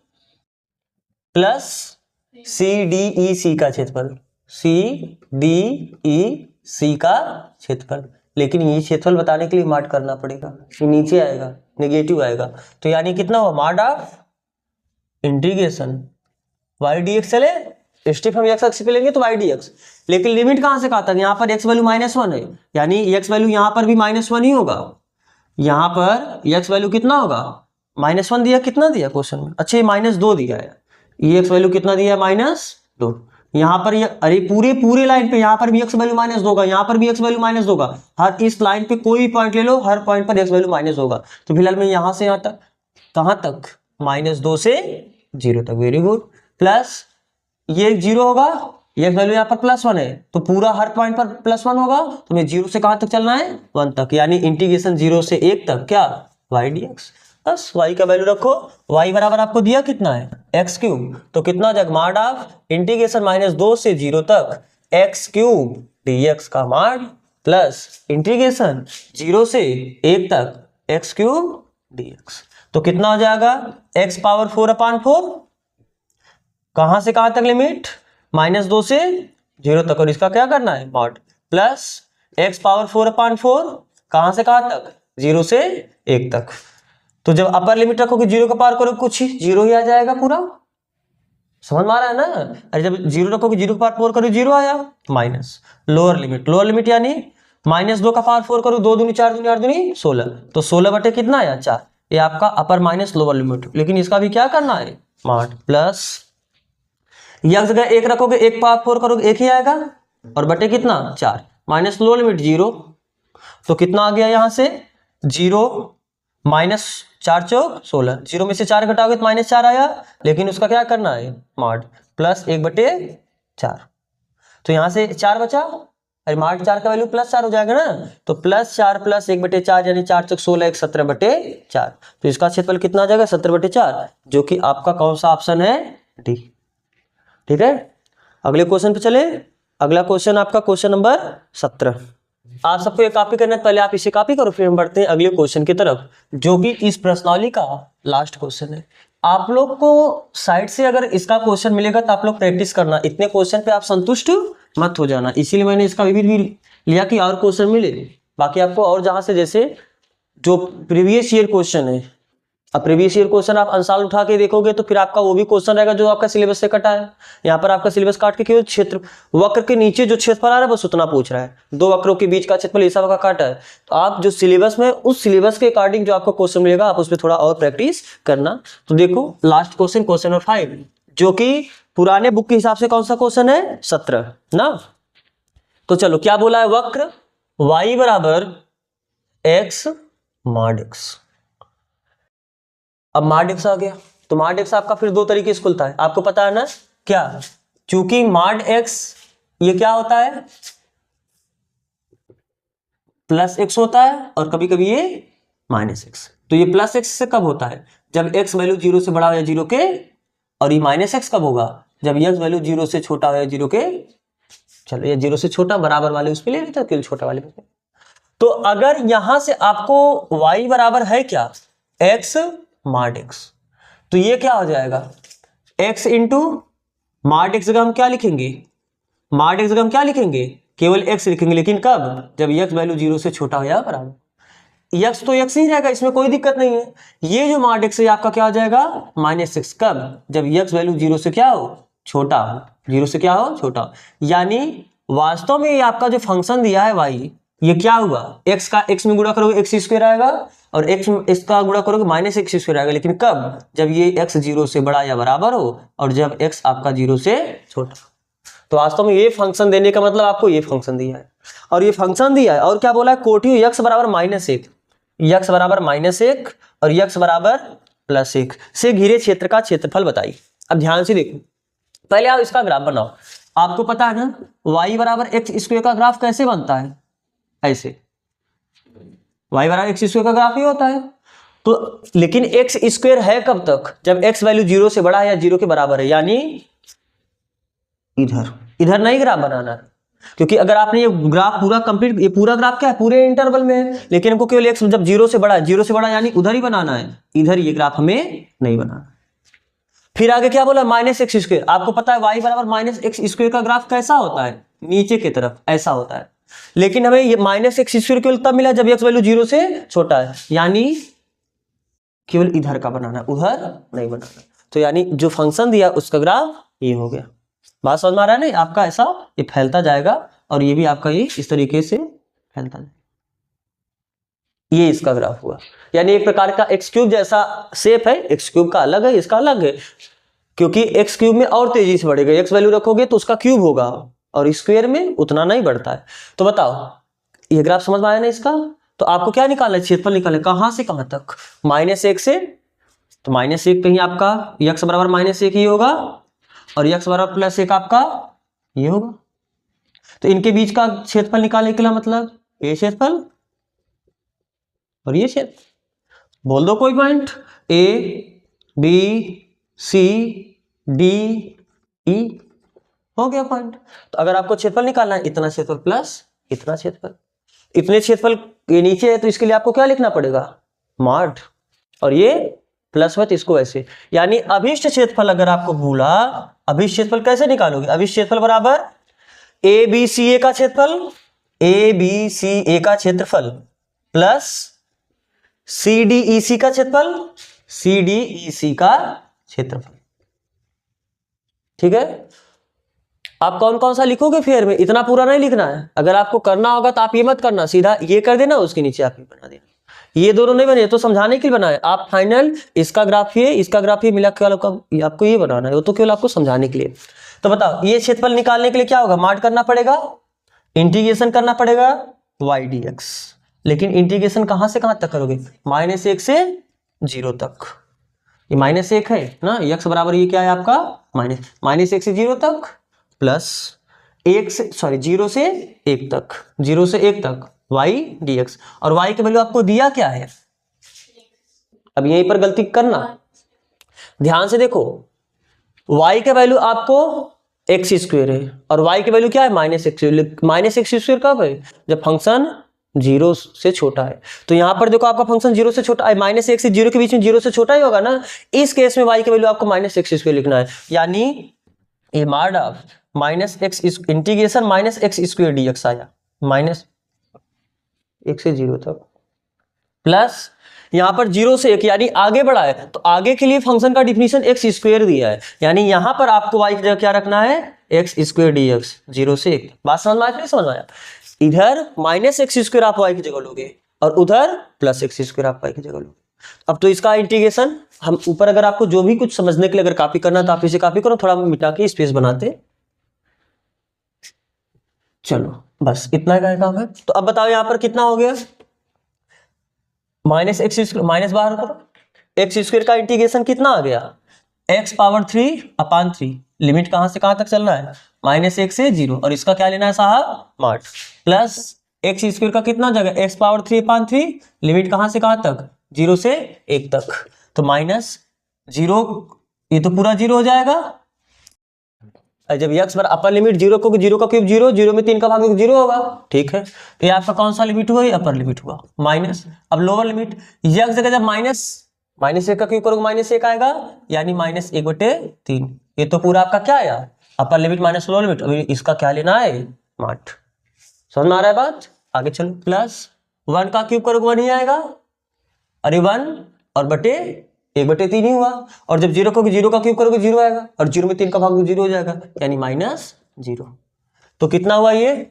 A: प्लस CDEC का क्षेत्रफल, CDEC का क्षेत्रफल, लेकिन ये क्षेत्रफल बताने के लिए मार्क करना पड़ेगा, ये नीचे आएगा नेगेटिव आएगा, तो यानी कितना हुआ mod of integration y dx, चले स्टेप हम x अक्ष पे लेंगे तो y dx, लेकिन लिमिट कहां से कहां तक, यहाँ पर x वैल्यू -1 है यानी x वैल्यू यहाँ पर भी -1 ही होगा, यहाँ पर x वैल्यू कितना होगा -1 दिया, कितना दिया क्वेश्चन में, अच्छा ये -2 दिया है, ये x वैल्यू कितना दिया है -2, यहाँ पर ये अरे पूरे लाइन पे यहाँ पर भी x वैल्यू -2 होगा, यहाँ पर भी x वैल्यू -2 होगा, हर इस लाइन पे कोई भी पॉइंट ले लो हर पॉइंट पर x वैल्यू -2 होगा, तो फिलहाल मैं यहाँ से यहाँ तक कहाँ तक -2 से जीरो तक, वेरी गुड। प्लस ये जीरो होगा, ये वैल्यू यहाँ पर +1 है तो पूरा हर पॉइंट पर +1 होगा, तो हमें जीरो से कहाँ तक चलना है, 1 तक, यानी इंटीग्रेशन 0 से 1 तक क्या, y dx। बस y का वैल्यू रखो, y बराबर आपको दिया कितना है, x3, तो कितना जग माड ऑफ इंटीग्रेशन -2 से 0 तक x3 dx का माड प्लस इंटीग्रेशन 0 से 1 तक x3 dx, तो कितना हो जाएगा x⁴/4, कहां से कहां तक लिमिट, -2 से 0 तक, और इसका क्या करना है मॉड, प्लस x⁴/4 कहां से कहां तक, 0 से 1 तक। तो जब अपर लिमिट रखोगे 0 का पार करोगे कुछ ही 0 ही आ जाएगा पूरा, समझ में आ रहा है ना। अरे जब 0 रखोगे 0 का पार 4 करो 0 आया, माइनस लोअर लिमिट यानी -2 का पार 4 करो, 2 दूनी 4 दूनी 8 दूनी 16, तो 16 बटे कितना आया 4, ये आपका अपर माइनस लोअर लिमिट। लेकिन इसका भी क्या करना है मॉड, प्लस यह जगह 1 रखोगे 1 पावर 4 करोगे 1 ही आएगा, और बटे कितना 4, माइनस लोअर लिमिट 0, तो कितना आ गया यहाँ से 0 -4 चौक 16, 0 में से 4 घटाओगे तो -4 आया, लेकिन उसका क्या करना है मॉड प्लस 1/4, तो यहाँ से 4 बचा, अरे मॉड 4 का वैल्यू +4 हो जाएगा ना, तो +4 + 1/4 यानी 4 चौक 16, 1 17/4, तो इसका क्षेत्रफल कितना आ जाएगा 17/4, जो कि आपका कौन सा ऑप्शन है, डी। ठीक है, अगले क्वेश्चन पे चले। अगला क्वेश्चन आपका क्वेश्चन नंबर 17। आप सबको ये कॉपी करना है, पहले आप इसे कॉपी करो, फिर हम बढ़ते हैं अगले क्वेश्चन की तरफ, जो कि इस प्रश्नावली का लास्ट क्वेश्चन है। आप लोग को साइड से अगर इसका क्वेश्चन मिलेगा तो आप लोग प्रैक्टिस करना, इतने क्वेश्चन पे आप संतुष्ट मत हो जाना, इसीलिए मैंने इसका विविध भी लिया कि और क्वेश्चन मिले। बाकी आपको और जहां से जैसे जो प्रीवियस ईयर क्वेश्चन है, अब प्रीवियस ईयर क्वेश्चन आप अंसाल उठा के देखोगे तो फिर आपका वो भी क्वेश्चन रहेगा जो आपका सिलेबस से कटा है। यहाँ पर आपका सिलेबस काट के केवल क्षेत्र वक्र के नीचे जो क्षेत्रफल आ रहा है बस उतना पूछ रहा है, 2 वक्रों के बीच का क्षेत्रफल ऐसा वक्र काटा है, तो आप जो सिलेबस में उस सिलेबस के अकॉर्डिंग जो आपको क्वेश्चन मिलेगा आप उस पर थोड़ा और प्रैक्टिस करना। तो देखो लास्ट क्वेश्चन, क्वेश्चन नंबर 5, जो कि पुराने बुक के हिसाब से कौन सा क्वेश्चन है 17 ना। तो चलो क्या बोला है, वक्र y बराबर x mod x। अब mod x आ गया, तो mod x आपका फिर 2 तरीके से खुलता है, आपको पता है ना क्या, चूंकि mod x ये क्या होता है +x होता है और कभी कभी ये -x, तो ये +x से कब होता है, जब x वैल्यू 0 से बड़ा हो या 0 के, और ये -x कब होगा, जब x वैल्यू 0 से छोटा हो या 0 के, चलो ये 0 से छोटा बराबर वाले उस पे ले लेते हैं, छोटा वाले पे। तो अगर यहां से आपको y बराबर है क्या x mod x, तो ये क्या हो जाएगा x इंटू mod x जगह हम क्या लिखेंगे, mod x जगह हम क्या लिखेंगे, केवल x लिखेंगे, लेकिन कब, जब x वैल्यू 0 से छोटा हो या बराबर, x तो x ही रहेगा, इसमें कोई दिक्कत नहीं है। ये जो mod x है आपका क्या हो जाएगा -x, कब, जब x वैल्यू 0 से क्या हो, छोटा हो, 0 से क्या हो, छोटा हो। यानी वास्तव में ये आपका जो फंक्शन दिया है y, ये क्या हुआ, x का x में गुणा करोगे x² आएगा, और x का गुणा करोगे -x² आएगा, लेकिन कब, जब ये x 0 से बड़ा या बराबर हो और जब x आपका 0 से छोटा। तो वास्तव में ये फंक्शन देने का मतलब आपको ये फंक्शन दिया है, और ये फंक्शन दिया है, और क्या बोला है, कोटि x बराबर -1, x बराबर -1 और x बराबर +1 से घिरे क्षेत्र का क्षेत्रफल बताइए। अब ध्यान से देखो, पहले आप इसका ग्राफ बनाओ। आपको पता है ना y बराबर x² का ग्राफ कैसे बनता है, ऐसे y बराबर x² का ग्राफ ही होता है। तो लेकिन x² है कब तक, जब x वैल्यू 0 से बड़ा है या 0 के बराबर है, यानी इधर नहीं ग्राफ बनाना, क्योंकि अगर आपने ये ग्राफ पूरा कंप्लीट, ये पूरा ग्राफ क्या है, पूरे इंटरवल में है, लेकिन हमको केवल x जब 0 से बड़ा है, 0 से बड़ा यानी उधर ही बनाना है, इधर ये ग्राफ हमें नहीं बनाना। फिर आगे क्या बोला, -x²। आपको पता है y बराबर -x² का ग्राफ कैसा होता है, नीचे की तरफ ऐसा होता है, लेकिन हमें ये -x² केवल तब मिला जब x वैल्यू 0 से छोटा है, यानी केवल इधर का बनाना, उधर नहीं बनाना। तो यानी जो फंक्शन दिया उसका ग्राफ ये हो गया। बात समझ में आ रहा है ना, आपका ऐसा ये फैलता जाएगा, और ये भी आपका ये इस तरीके से फैलता जाएगा, ये इसका ग्राफ हुआ। यानी एक प्रकार का x³ जैसा शेप है, x³ का अलग है, इसका अलग है, क्योंकि x³ में और तेजी से बढ़ेगा, x वैल्यू रखोगे तो उसका क्यूब होगा, और स्क्वायर में उतना नहीं बढ़ता है। तो बताओ ये ग्राफ समझ में आया ना इसका। तो आपको क्या निकालना है, क्षेत्रफल निकालना है, कहां से कहां तक, -1 से तो -1 पे ही आपका x बराबर -1 ही होगा और x बराबर +1 आपका ये होगा। तो इनके बीच का क्षेत्रफल निकालने के लिए मतलब ये क्षेत्रफल और ये क्षेत्र, बोल दो कोई point A B C D E, हो गया पॉइंट। तो अगर आपको क्षेत्रफल निकालना है इतना क्षेत्रफल प्लस इतना क्षेत्रफल, इतने क्षेत्रफल ये नीचे है तो इसके लिए आपको क्या लिखना पड़ेगा मॉड, और ये प्लस मत इसको ऐसे, यानी अभिष्ट क्षेत्रफल अगर आपको भूला, अभिष्ट क्षेत्रफल कैसे निकालोगे, अभिष्ट क्षेत्रफल बराबर ABCA का क्षेत्रफल, ABCA का क्षेत्रफल प्लस CDEC का क्षेत्रफल, CDEC का क्षेत्रफल। ठीक है, आप कौन कौन सा लिखोगे फिर में, इतना पूरा नहीं लिखना है। अगर आपको करना होगा तो आप ये मत करना, सीधा ये कर देना, उसके नीचे आप ये बना देना। ये दोनों नहीं बने तो समझाने के लिए बनाए, आप फाइनल इसका ग्राफ ये इसका ग्राफ ये मिला के आपको ये बनाना है, वो तो केवल आपको समझाने के लिए। तो बताओ ये क्षेत्रफल निकालने के लिए क्या होगा, मार्ट करना पड़ेगा, इंटीग्रेशन करना पड़ेगा y dx। लेकिन इंटीग्रेशन कहां से कहां तक करोगे, -1 से 0 तक। ये -1 है ना, x बराबर ये क्या है आपका -1 से 0 तक प्लस 0 से 1 तक, 0 से 1 तक y dx। और y की वैल्यू आपको दिया क्या है, अब यहीं पर गलती करना, ध्यान से देखो, y का वैल्यू आपको x² है और y की वैल्यू क्या है -x²। कब है, जब फंक्शन 0 से छोटा है। तो यहां पर देखो आपका फंक्शन 0 से छोटा है, -1 से 0 के बीच में 0 से छोटा ही होगा ना, इस केस में y की वैल्यू आपको -x² लिखना है, यानी ये mod of -x integration -x² dx आया, -1 से 0 तक प्लस यहां पर 0 से 1 यानी आगे बढ़ा है, तो आगे के लिए फंक्शन का डिफिनीशन x² दिया है, यानी यहां पर आपको y की जगह क्या रखना है x² dx, 0 से 1। बात समझ में आया, नहीं समझ में आया, इधर -x² आप y की जगह लोगे और उधर +x² आप y की जगह लोगे। अब तो इसका इंटीग्रेशन हम ऊपर, अगर आपको जो भी कुछ समझने के लिए अगर कॉपी करना तो आप इसे कॉपी करो, थोड़ा मिटा के स्पेस बनाते, चलो बस इतना का काम है। तो अब बताओ यहां पर कितना हो गया, -x² माइनस बाहर करो, x² का इंटीग्रेशन कितना आ गया x⁻3/3, लिमिट कहां से कहां तक चलना है -1 से 0, और इसका क्या लेना है साहब मार्ट, प्लस x² का कितना जगह x⁻3/3, लिमिट कहां से कहां तक 0 से 1 तक, तो -0, ये तो पूरा 0 हो जाएगा। जब x पर अपर लिमिट 0 को 0 का क्यूब 0, 0 में 3 का भाग 0 होगा, ठीक है। तो ये आपका कौन सा लिमिट हुआ, ये अपर लिमिट हुआ माइनस। अब लोअर लिमिट x जगह जब -1 का क्यूब करोगे -1 आएगा, यानी -1/3। ये तो पूरा आपका क्या आया, अपर लिमिट माइनस लोअर लिमिट। अभी इसका क्या लेना है मार्ट, समझ में आ रहा है बात, आगे चलो। प्लस 1 का क्यूब करोगे 1 ही आएगा, अरे 1 और बटे 1/3 ही हुआ, और जब 0 का क्यूब करोगे 0 आएगा, और 0 में 3 का भाग 0 हो जाएगा, यानी -0। तो कितना हुआ ये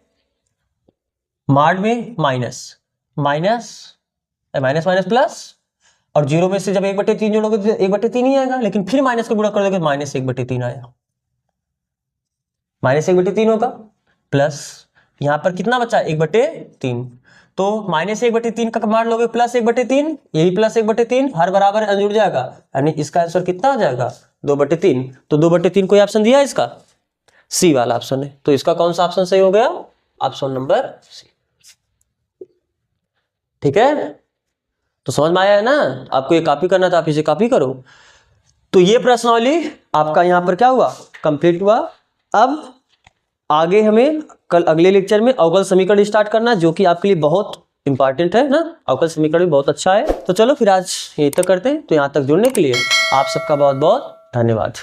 A: मार्ड में माइनस प्लस, और 0 में से जब 1/3 जोड़ोगे तो 1/3 ही आएगा, लेकिन फिर माइनस का गुणा कर दोगे -1/3 आएगा, -1/3 होगा। प्लस यहां पर कितना बचा 1/3, तो -1/3 का मान लोगे +1/3, यही +1/3 हर बराबर जुड़ जाएगा, यानी इसका आंसर कितना आ जाएगा 2/3। तो 2/3 कोई ऑप्शन दिया है इसका, सी वाला ऑप्शन है। तो इसका कौन सा ऑप्शन सही हो गया, ऑप्शन नंबर सी। ठीक है, तो समझ में आया है ना, आपको ये कॉपी करना था, आप इसे कॉपी करो। तो ये प्रश्नावली आपका यहां पर क्या हुआ, कंप्लीट हुआ। अब आगे हमें कल अगले लेक्चर में अवकल समीकरण स्टार्ट करना, जो कि आपके लिए बहुत इंपॉर्टेंट है ना, अवकल समीकरण भी बहुत अच्छा है। तो चलो फिर आज यहीं तक करते हैं। तो यहाँ तक जुड़ने के लिए आप सबका बहुत बहुत धन्यवाद।